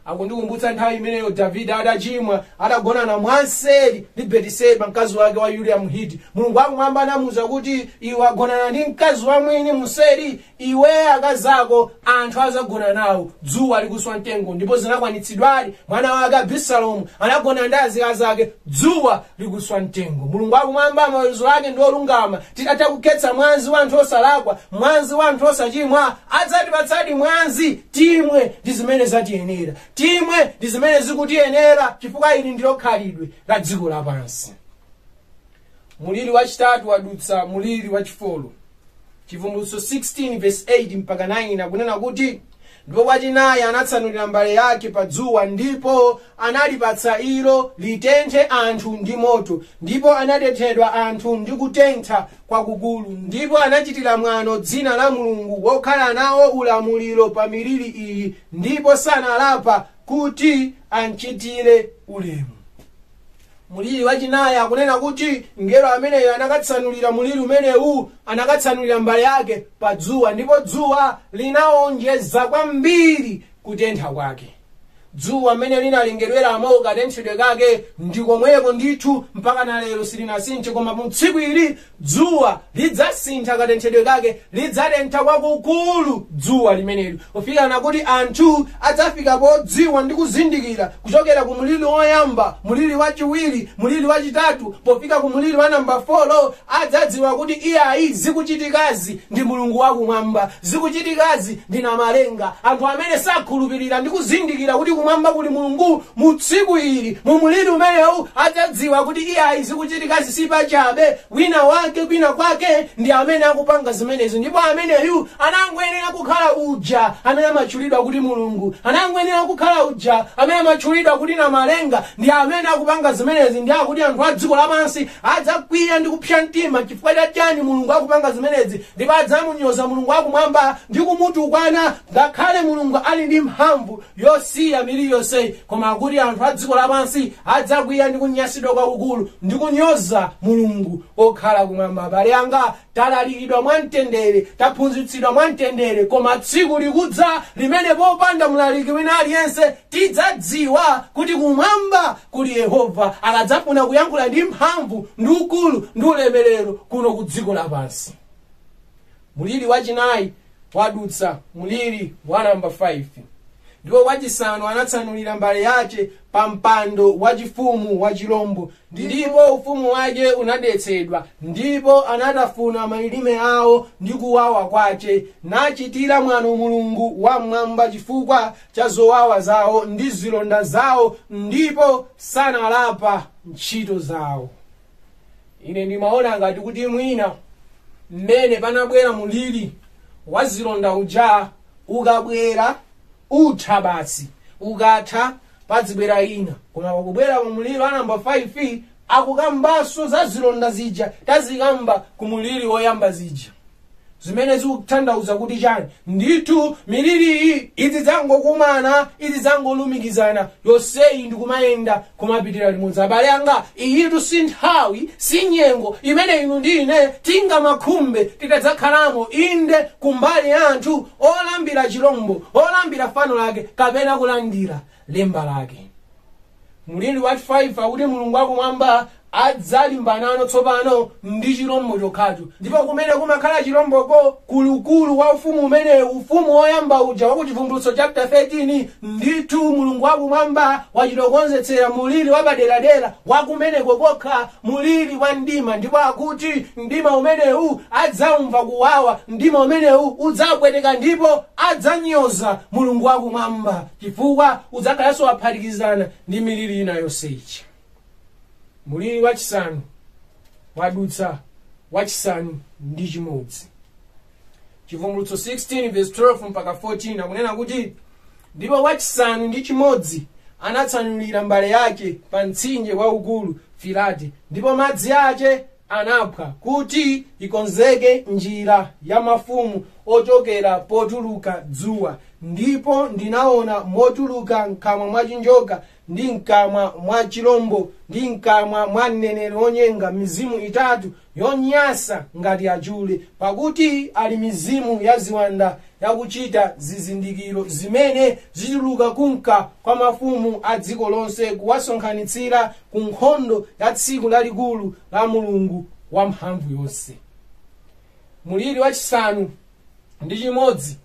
Akundikumbutsa nthawi imeneyo Davide adachimwa, adagona na mwanseri ndi Betiseba mkazi wake wa Uriya Mhiti. Mulungu wakumwamba anamuwuza kuti iwe agonana ndi mkazi wa mwini museri, iwe akazako anthu azagona nawo, dzuwa likuswa mtengo. Ndipo zinakwanitsidwadi, mwana wake Abisalomu anagona ndi azikazi ake, dzuwa likuswa mtengo. Mulungu wakumwamba maweruzo ake ndi olungama. Titatha kukhetsa mwazi wa anthu osalakwa, mwazi wa anthu osachimwa, adzatipatsadi mwazi timwe ndi zimene zatiyenera, timwe ndi zimene zikutiyenera, chifukwa ili ndilo khalidwe la dziko lapansi. Muliri wachitatu wadutsa muliri wachifolo. Chivumbulutso 16 verse 8 mpaka 9 akunena kuti ndipo wachinayi anatsanulira mbale yake pa dzuwa, ndipo analipatsa ilo litenthe anthu ndi moto, ndipo anatenthedwa anthu ndi kutentha kwakukulu. Ndipo anachitira mwano dzina la Mulungu wokhala nawo ulamuliro pa miriri iyi, ndipo sanalapa kuti anchitire ulemu. Muliri wachinayi akunena kuti mngelo ameneyo anakatsanulira muliri umenewu, anakatsanulira mbale yake pa dzuwa, ndipo dzuwa linaonjeza kwambiri kutentha kwake. Dzuwa amene linalengedweramo katenthedwe kake ndikomweko ndithu mpaka na lero silinasinthe, koma mu tsiku ili dzuwa lidzasintha katenthedwe kake, lidzatentha kwakukulu dzuwa limenelo, kufika nakuti anthu adzafika podziwa ndi kuzindikira kuchokera ku muliri woyamba, muliri wachiwiri, muliri wachitatu, pofika ku muliri wa namba 4 adzadziwa kuti iyayi zikuchitikazi ndi Mulungu wakumwamba, zikuchitikazi ndi namalenga. Anthu amene sakhulupirira ndi kuzindikira kuti kumwamba kuli Mulungu mu tsiku ili, mu muliri umenewu adzadziwa kuti iyayi zikuchitikazi sipachabe, wina wake kwina kwake ndi amene akupanga zimenezi. Ndipo ameneyu anangoyenera kukhala uja amene amatchulidwa kuti Mulungu, anangoyenera kukhala uja amene amatchulidwa kuti namalenga, ndi amene akupanga zimenezi. Ndi akuti anthu a dziko lapansi adzakwiya ndi kupsa mtima chifukwa cha chani Mulungu akupanga zimenezi, ndipo adzamunyoza Mulungu wakumwamba ndi kumutukwana, ngakhale Mulungu ali ndi mphamvu yosiya miliri yonse. Koma akuti anthu a dziko lapansi adzakwiya ndi kunyasidwa kwakukulu ndi kunyoza Mulungu okhala kumwamba. Abale anga, talalikidwa mwamtendere, taphunzitsidwa mwamtendere, koma tsiku likudza limene popanda mlaliki wina aliyense tidzadziwa kuti kumwamba kuli Yehovah, akadzafuna kuyankhula ndi mphamvu ndi ukulu ndi ulemerero kuno ku dziko lapansi. Muliri wachinayi wadutsa muliri wa namba 5. Ndipo wachisanu anatsanulira mbale yake pa mpando wachifumu wa chilombo, ndipo ufumu wake unadetsedwa, ndipo anatafuna malilime awo ndi kuwawa kwace, nachitira mwano Mulungu wamwamba chifukwa cha zowawa zawo ndi zilonda zawo, ndipo sanalapa ntchito zawo. ine ndimaona ngati kuti mwina mmene panabwera muliri wazilonda uja ukabwera utha basi, ukatha padzibwera ina. Koma pakubwera muliri wa namba 5 akukambanso za zilonda zija tazikamba ku muliri woyamba zija. Zimene zikutanthauza kuti chani? Ndithu miliri iyi izidzangokumana, izidzangolumikizana, yonseyi ndikumayenda kumapitira limodzi. Abale anga, iyitu si nthawi, si nyengo imene inu ndine tingamakhumbe tikadzakhalamo inde kumbali ya anthu olambira chilombo, olambira fano lake, kapena kulandira lemba lake. Muliri wa 5 akuti Mulungu wakumwamba adzalimbana tsopano ndi chilombo chokhacho, ndipo kumene kumakhala chilomboko kulukulu wa ufumu umene ufumu woyamba uja wa kuchivumbulutso chapter 13. Ndithu Mulungu wakumwamba wachitokonzetsera muliri wapaderadera wakumeneko kokha, muliri wa mdima, ndipo akuti mdima umenewu adzaumva kuwawa, mdima umenewu udzapweteka ndipo adzanyoza Mulungu wakumwamba, chifukwa udzakhalanso waphatikizana ndi miliri ina yonseyi. Muliri wachisanu wadutsa wachisanu ndi chimodzi. Chivumbulutso 16 verse 12 mpaka 14 akunena kuti ndipo wachisanu ndi chimodzi anatsanulira mbale yake pa mtsinje waukulu Filate, ndipo madzi ake anaphwa kuti ikonzeke njira ya mafumu ochokera potuluka dzuwa. Ndipo ndinaona motuluka mkamwa mwa chinjoka ndi mkamwa mwa chilombo ndi mkamwa mwa mneneri wonyenga mizimu itatu yonyasa ngati achule, pakuti ali mizimu ya ziwanda yakuchita zizindikiro zimene zituluka kunka kwa mafumu a dziko lonse, kuwasonkhanitsira ku nkhondo ya tsiku lalikulu la Mulungu wamphamvu yonse. Muliri wachisanu ndi chimodzi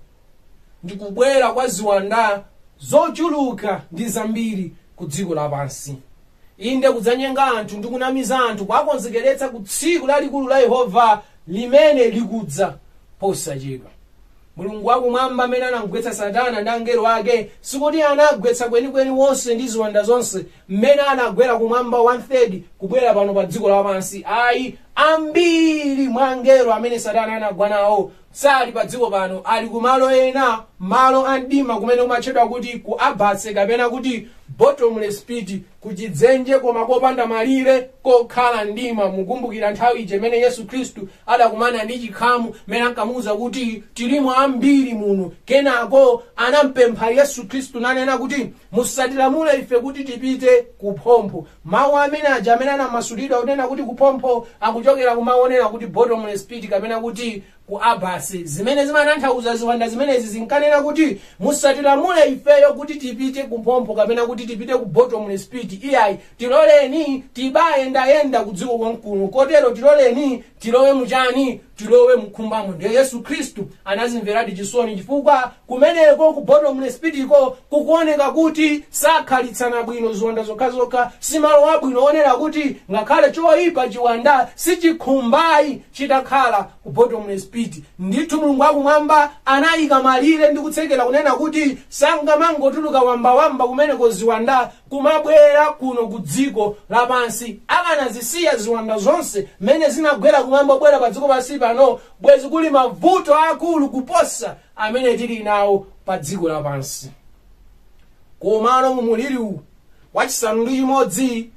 ndi kubwera kwa ziwanda zochuluka ndi zambiri ku dziko lapansi, inde kudzanyenga anthu ndi kunamiza anthu, kwakonzekeretsa ku tsiku lalikulu la Yehovah limene likudza posachedwa. Mulungu wakumwamba amene anamgwetsa Satana ndi angelo ake, sikuti anagwetsa kwenikweni wonse ndi ziwanda zonse, mmene anagwera kumwamba 1/3 kubwera pano pa dziko lapansi. Ayi, ambiri mwa angelo amene Satana anagwa nawo sali pa dziko pano, ali kumalo ena, malo amdima kumene kumatchedwa kuti ku abase kapena kuti bottomless pit, kuchidzenje koma kopanda malire, kokhala mdima. Mukumbukira nthawi imene Yesu Khristu adakumana ndi chikhamu mmene ankamuwuza kuti tilimo ambiri muno. Kenako anampempha Yesu Khristu nanena kuti musatilamule ife kuti tipite kuphompho. Mawu amene aja amene anamasulidwa kunena kuti kuphompho akuchokera kumaonera kuti bottomless pit kapena kuti ku abase, zimene zimatanthauza ziwanda zimenezi zinkanena kuti musatilamule ifeyo kuti tipite kuphompho kapena kuti tipite ku bottomless pit. Iyayi, tiloleni tibayendayenda ku dziko konkuno, kotero tiloleni tilowe muchani, tilowe mkhumbamo. Ndiye Yesu Khristu anazimveradi chisoni, chifukwa kumeneko ku bottomless pit ko kukuoneka kuti sakhalitsana bwino ziwanda zokhazokha, si malo abwino onera kuti ngakhale choyipa chiwanda sichikhumbayi chitakhala ku bottomless pit. Ndithu Mulungu wakumwamba anayika malire ndi kutsekera kunena kuti sangamangotuluka wambawamba kumeneko ziwanda kumabwera kuno ku dziko lapansi. Akanazisiya ziwanda zonse mmene zinagwera kumwamba bwera pa dziko pansi pano, bwezi kuli mavuto akulu kuposa amene tili nawo pa dziko lapansi. Komano mu muliri uwu wachisanu ndi chimodzi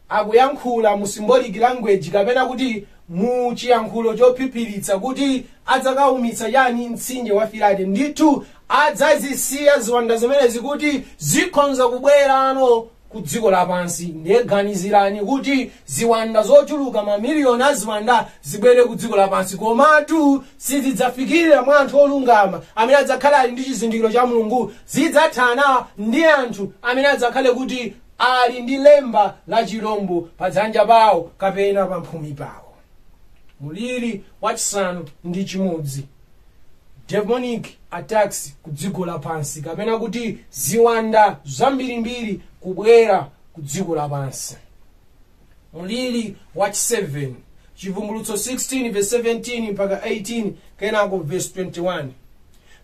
akuyankhula mu symbolic language kapena kuti mu chiyankhulo chophiphiritsa kuti adzakaumitsa yani mtsinje wa Filate. Ndithu adzazisiya ziwanda zimenezi kuti zikhonza kubwerano ku dziko lapansi. Ndiye ganizirani kuti ziwanda zochuluka mamiliyoni aziwanda zibwere ku dziko lapansi, komatu sizidzafikira mwa anthu olungama amene adzakhala ali ndi chizindikiro cha Mulungu. Zidzathana ndi anthu amene adzakhale kuti ali ndi lemba la chilombo pa dzanja pawo kapena pa mphumi pawo. Muliri wachisanu ndi chimodzi, demonic attacks ku dziko lapansi kapena kuti ziwanda zambirimbiri kubwera ku dziko lapansi. Muliri wachi7, chivumbulutso 16 verse 17 mpaka 18 kenako verse 21.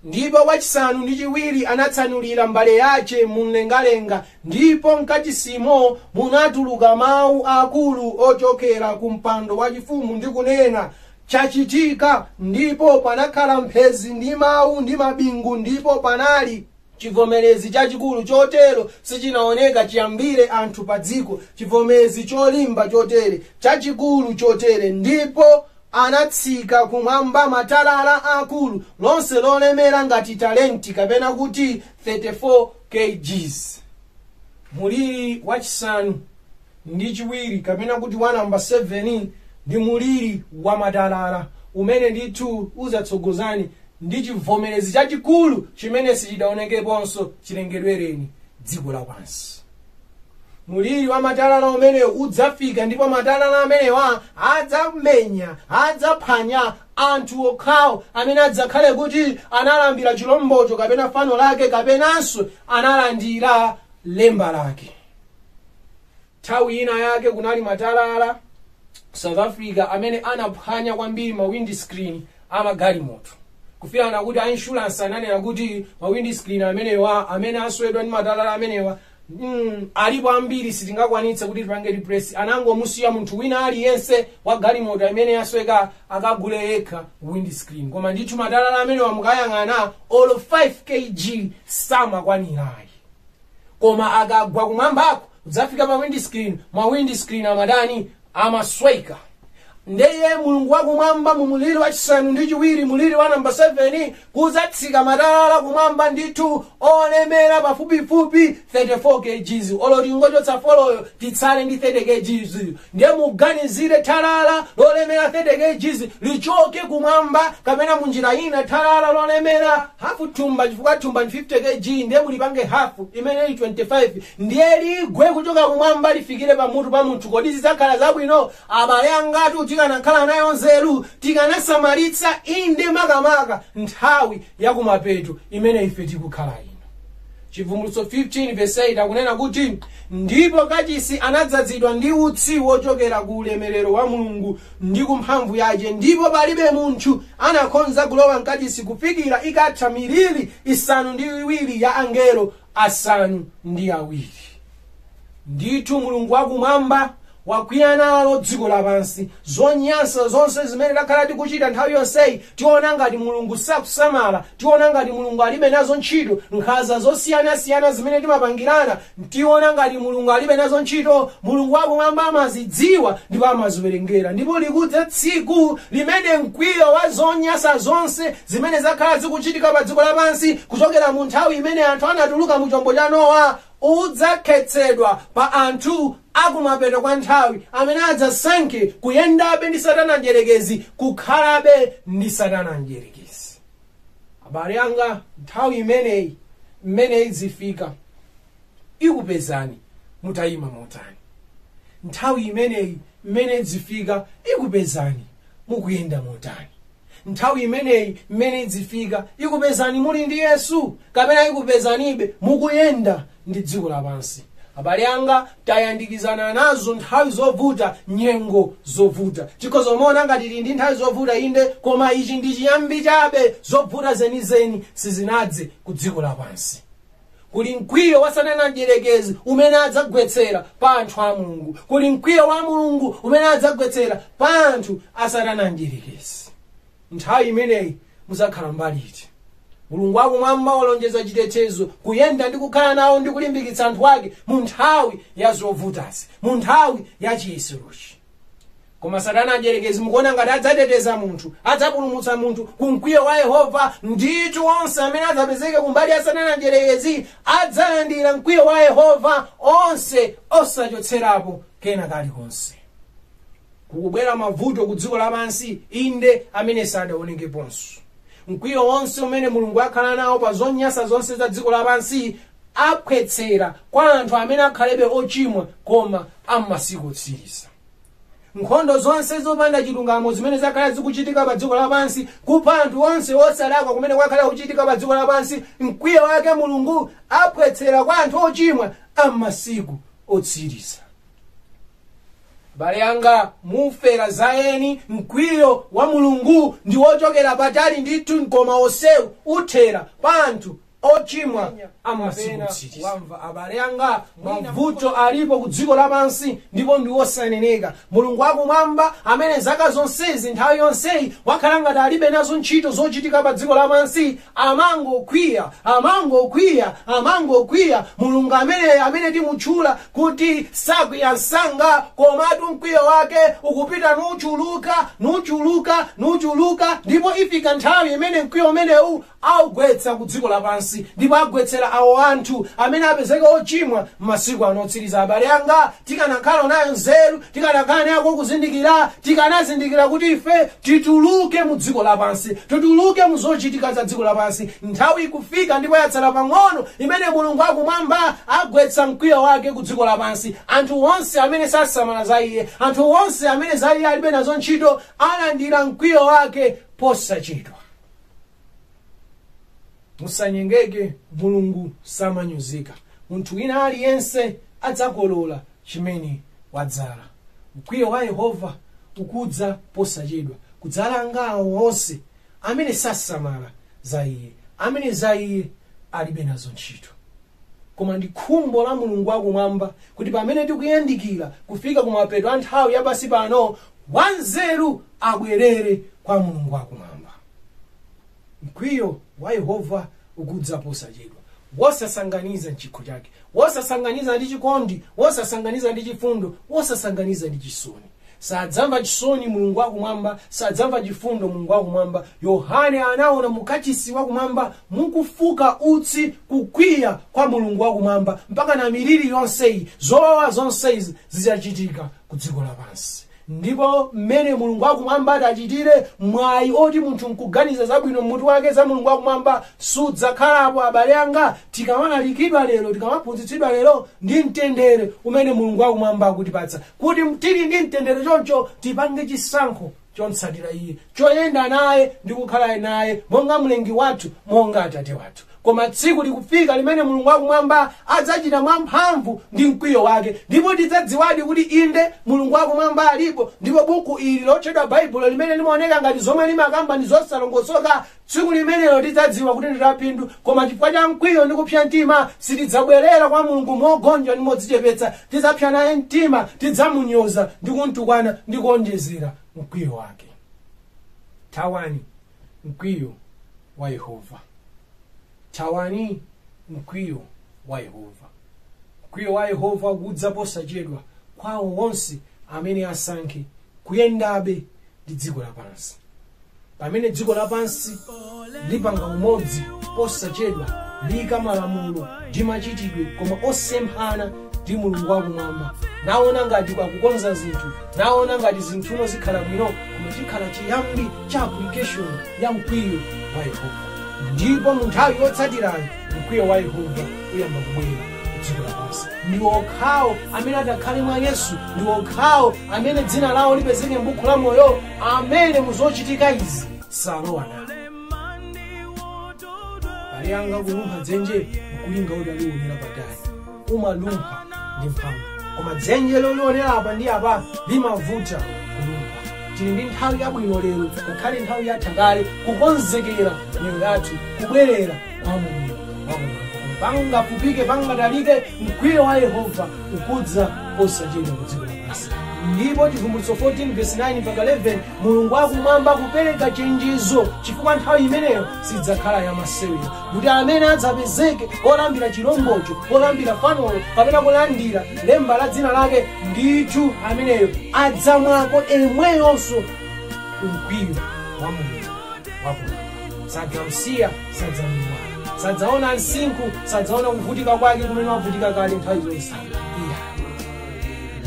ndipo wachisanu ndi chiwiri anatsanulira mbale yace mumlengalenga, ndipo mkachisimo munatuluka mawu akulu ochokera ku mpando wachifumu ndi kunena, chachitika. Ndipo panakhala mphezi ndi mawu ndi mabingu, ndipo panali chivomerezi chachikulu chotero sichinaoneka chiyambire anthu padziko, chivomerezi cholimba chotere chachikulu chotere. Ndipo anatsika kumwamba matalala akulu, lonse lolemera ngati talenti kapena kuti 34 kgs. Muliri wachisanu ndi chiwiri kapena kuti wa namba 7 ndi muliri wa matalala umene ndithu uzatsogozani ndi chivomerezi chachikulu chimene sichidaonekeponso chilengedwereni dziko lapansi. Muliri wa matalala umene udzafika, ndipo matalala amenewa adzamenya, adzaphwanya anthu okhawo amene adzakhale kuti analambira chilombocho kapena fano lake kapenanso analandira lemba lake. Nthawi ina yake kunali matalala South Africa amene anaphwanya kwambiri ma windscreen amagalimoto, kufikira kuti a insurance ananena kuti ma windscreen amenewa amene aswedwa ndi matalala amenewa alipo ambiri sitingakwanitse kuti tipange replace, anangomusiya munthu wina aliyense wa galimoto amene yasweka akagule yekha windscreen. Koma ndithu matalala amenewa mukayang'ana all 5 kg samakwanirayi, koma akagwa kumwambako udzafika ma windscreen amadani amasweka. Ndeye Mulungu wakumwamba mu muliri wachisanu ndi chiwiri, muliri wa namba 7, kudzatsika matalala kumwamba ndithu olemera pafupifupi 34 kgs. Olo tingochotsa foloyo titsale ndi 30 kgs. Ndiye muganizire talala lolemera 30 kgs lichoke kumwamba, kapena munjira ina talala lolemera hafu thumba, chifukwa thumba ndi 50 kg, ndiye mulipange hafu imene ili 25, ndiye ligwe kuchoka kumwamba lifikire pamutu pa munthu. Kodi zidzakhala zabwino? Abayangatu tikanakhala nayo nzeru tikanasamalitsa inde makamaka nthawi yakumapeto imene ife tikukhala ino. Chivumbulutso 15 verse 8 akunena kuti, ndipo kachisi anadzazidwa ndi utsi wochokera ku ulemerero wa Mulungu ndi ku mphamvu yace, ndipo palibe munthu anakhonza kulowa mkachisi kufikira ikatha miriri isanu ndi iwiri ya angelo asanu ndi awiri. Ndithu Mulungu wakumwamba wakwiya nalo dziko lapansi. Zonyansa zonse zimene takhala tikuchita nthawi yonseyi tiona ngati Mulungu sakusamala, tiona ngati Mulungu alibe nazo ntchito. Nkhanza zosiyanasiyana zimene timapangirana tiona ngati Mulungu alibe nazo ntchito. Mulungu wakumwamba amazidziwa ndipo amaziwerengera. Ndipo likudza tsiku limene mkwiyo wa zonyansa zonse zimene zakhala zikuchitika pa dziko lapansi kuchokera mu nthawi imene anthu anatuluka mu chombo cha Nowa udzakhetsedwa pa anthu akumapeto kwa nthawi amene adzasankhe kuyendabe ndi satana njerekezi, kukhalabe ndi satana njerekezi. Abale anga, nthawi imeneyi zifika ikupezani mutayima motani. Nthawi imeneyi zifika ikupezani mukuyenda motani. Nthawi imeneyi zifika ikupezani muli ndi Yesu kapena ikupezanibe mukuyenda ndi dziko lapansi. Abale anga, tayandikizana nazo nthawi zovuta, nyengo zovuta. Tikozomona ngati tili ndi nthawi zovuta inde, koma ichi ndi chiyambi chabe. Zovuta zenizeni sizinadze ku dziko lapansi. Kuli mkwiyo wa satana njerekezi umene adzagwetsera pa anthu a Mulungu. Kuli mkwiyo wa Mulungu umene adzagwetsera pa anthu a satana njerekezi. Nthawi imeneyi muzakhala mbaliti. Mulungu wakumwamba walonjeza chitetezi kuyenda ndi kukhala nawo ndi kulimbikitsa anthu ake mu nthawi ya zovutazi, mu nthawi ya chiyeserochi. Koma satana njerekezi mukuona ngati adzateteza munthu, adzapulumutsa munthu ku mkwiyo wa Yehova. Ndithu onse amene adzapezeke kumbali ya satana njerekezi adzalandira mkwiyo wa Yehova onse osachotserapo kena kalikonse. Kukubwera mavuto ku dziko lapansi inde amene sadaonekeponso. Mkwiyo wonse umene Mulungu akhala nawo pa zonyansa zonse za dziko lapansi aphwetsera kwa anthu amene akhalebe ochimwa koma amasiku otsiriza. Nkhondo zonse zopanda chilungamo zimene zakhala zikuchitika pa dziko lapansi, kupha anthu onse osalakwa kumene kwakhala kuchitika pa dziko lapansi, mkwiyo wake Mulungu aphwetsera kwa anthu ochimwa amasiku otsiriza. bale anga mufera zaeni. Mkwiyo wa Mulungu ndi wochokera patali ndithu, koma onsewu uthera pa anthu ochimwa amasiku. Wamva abale anga, mavuto alipo ku dziko lapansi ndipo ndi wosaneneka. Mulungu wakumwamba amene zaka zonsezi nthawi yonseyi wakhala ngati alibe nazo ntchito zochitika pa dziko lapansi, amangokwiya. Mulungu amene timutchula kuti sakwiya msanga, komatu mkwiyo wake ukupita nuchuluka, ndipo ifika nthawi imene mkwiyo umenewu augwetsa ku dziko lapansi, ndipo agwetsera awo anthu amene apezeka ochimwa masiku anotsiriza. Abale anga, tikanakhala nayo nzeru, tikanakhala nako kuzindikira, tikanazindikira kuti ife tituluke mu dziko lapansi, tituluke mu zochitika za dziko lapansi. Nthawi ikufika ndipo yatsala pang'ono imene Mulungu wakumwamba agwetsa mkwiyo wake ku dziko lapansi. Anthu onse amene sasamala za iye, anthu onse amene za iye alibe nazo ntchito, alandira mkwiyo wake posachedwa. Musanyengeke, Mulungu samanyozeka. Munthu wina aliyense adzakolola chimene wadzala. Mkwiyo wa Yehova ukudza posachedwa, kudzalanga awo onse amene sasamala za iye, amene za iye alibe nazo ntchito. Koma ndi khumbo la Mulungu wakumwamba kuti pamene tikuyandikira kufika kumapeto a nthawi yapasi pano, wanzeru abwerere kwa Mulungu wakumwamba. Mkwiyo wa Yehova ukudza posachedwa, wosasanganiza nchikho chake, wosasanganiza ndi chikondi, wosasanganiza ndi chifundo, wosasanganiza ndi chisoni. Sadzamva chisoni Mulungu wakumwamba, sadzamva chifundo Mulungu wakumwamba. Yohane anaona mukachisi wakumwamba mukufuka utsi kukwiya kwa Mulungu wakumwamba, mpaka na miriri yonseyi, zowawa zonseyi zizachitika ku dziko lapansi. Ndipo mmene Mulungu wakumwamba adachitire mwayi oti munthu nkuganiza zabwino mmutu wake za Mulungu wakumwamba sudzakhalapo. Abale anga, tikamalalikidwa lero, tikamaphunzitsidwa lero ndi mtendere umene Mulungu wakumwamba akutipatsa, kuti tili ndi mtendere choncho tipange chisankho chontsatira iye, choyenda naye ndi kukhala naye monga mlengi wathu, monga atate wathu. Koma tsiku likufika limene Mulungu wakumwamba adzachita mwamphamvu ndi mkwiyo wake, ndipo tidzadziwadi kuti inde Mulungu wakumwamba alipo. Ndipo buku ili lotchedwa Baibulo limene limaoneka ngati zomwe limakamba ndi zosalongosoka, tsiku limenelo tidzadziwa kuti ndilapindu. Koma chifukwa cha mkwiyo ndi kupsa mtima sitidzabwerera kwa Mulungu mogonja ndi modzichepetsa, tidzapsa naye mtima, tidzamunyoza ndi kumtukwana ndi kuonjezera mkwiyo wake. Thawani mkwiyo wa Yehova. Thawani mkwiyo wa Yehova. Mkwiyo wa Yehova ukudza posachedwa kwawo onse amene asankhe kuyendabe ndi dziko lapansi. Pamene dziko lapansi lipanga umodzi posachedwa, lika malamulo ndi machitidwe, koma osemphana ndi Mulungu wakumwamba, naona ngati kwakukonza zinthu, naona ngati zinthuno zikhala bwino, koma chikhala chiyambi cha application ya mkwiyo wa Yehova. Ndipo mu nthawi yotsatirayo mkwiyo wa Yehova uyamba kubwera kudziko lapansi. Ndi okhawo amene adakhale mwa Yesu, ndi okhawo amene dzina lawo lipezeke m'buku la moyo, amene muzochitika izi salowa nawo. Bale anga, kulumpha dzenje nkulinga kuti aliwonera patali, umalumpha ndi mphamvu, koma dzenje lolionera apa ndi apa limavuta kulumpha. Tili ndi nthawi yabwino lero, ngakhale nthawi yatha kale, kukonzekera lero yathu kubwerera kwa Mulungu wakumwamba. Pangafupike pangatalike, mkwiyo wa Yehova ukudza posachedwa ku dziko lapansi. Ndipo Chivumbulutso 14:9 mpaka 11, Mulungu wakumwamba kupereka chenjezo chifukwa nthawi imeneyo sidzakhala ya masewera, kuti amene adzapezeke olambira chilombocho, olambira fanolo, kapena kulandira lemba la dzina lake, ndithu ameneyo adzamwako emweyonso mkwiyo wa Mulungu wakumwamba. Sadzamsiya, sadzamuwala, sadzaona msinkhu, sadzaona kuvutika kwake kumene wavutika kale nthawi zonse.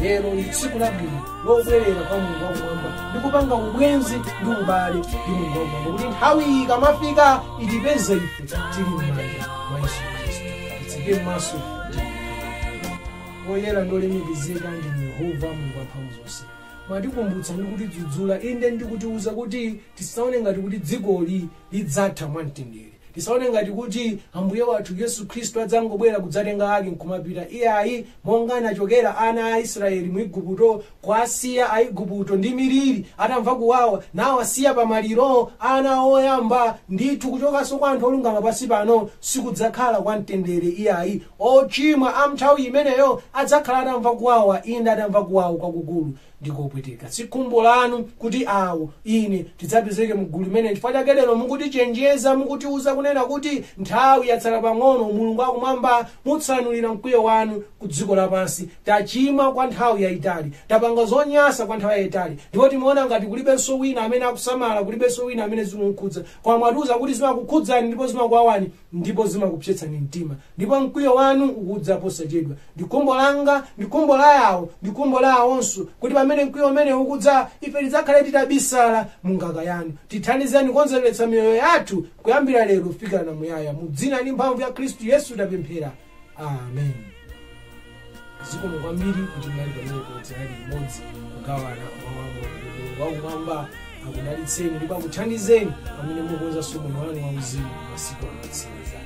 Lero ndi tsiku labwino lobwerera kwa Mulungu wakumwamba ndi kupanga ubwenzi ndi ubale ndi Mulungu wakumwamba, kuti nthawi iyi ikamafika itipeze ife tili m'manja mwa Yesu Khristu. Titseke m'maso woyera ndolemekezeka ndi Yehova Mulungu wamphamvu zonse. Mwatikumbutsa ndi kutidzudzula, inde ndi kutiuza kuti tisaone ngati kuti dzikoli lidzatha mwamtendere, tisaone ngati kuti ambuye wathu Yesu Khristu adzangobwera kudzatenga ake nkumapita. Iyayi, monga anachokera ana a Israeli mu Igupto, kwasiya Aigupto ndi miliri atamva kuwawa, nawo asiya pamaliro ana oyamba. Ndithu kuchokanso kwa anthu olungama pansi pano sikudzakhala kwa mtendere. Iyayi, ochimwa a nthawi imeneyo adzakhala atamva kuwawa, inde atamva kuwawa kwakukulu ndikopweteka. Si khumbo lanu kuti awo ine tidzapezeke mugulu limene. Chifukwa chake lero mukutichenjeza, mukutiuza kunena kuti nthawi yatsala pang'ono, Mulungu akumwamba mutsanulira mkwiyo wanu ku dziko lapansi. Tachimwa kwa nthawi yayitali, tapanga zonyasa kwa nthawi yayitali, ndipo timaona ngati kulibenso wina amene akusamala, kulibenso wina amene zimukhudza. Koma mwatiuza kuti zimakukhudzani ndipo zimakuwawani ndipo zimakupsetsani mtima, ndipo mkwiyo wanu ukudza posachedwa. Ndi khumbo langa, ndi khumbo la yawo, ndi khumbo la awonso, kuti pamene mkwiyo umene ukudza ife tidzakhale titabisala mu ngaka yanu. Tithandizeni kukonzeretsa miyoyo yathu kuyambira lero kufikira na muyaya. Mu dzina ndi mphamvu ya Khristu Yesu tapemphera, amen. Zikomo kwambiri kuti mnali pamene podzali umodzi kugawana wakumwamba akudalitseni ndipo akuthandizeni pamene mukonza moyo wanu wauzimu masiku amatsiriza.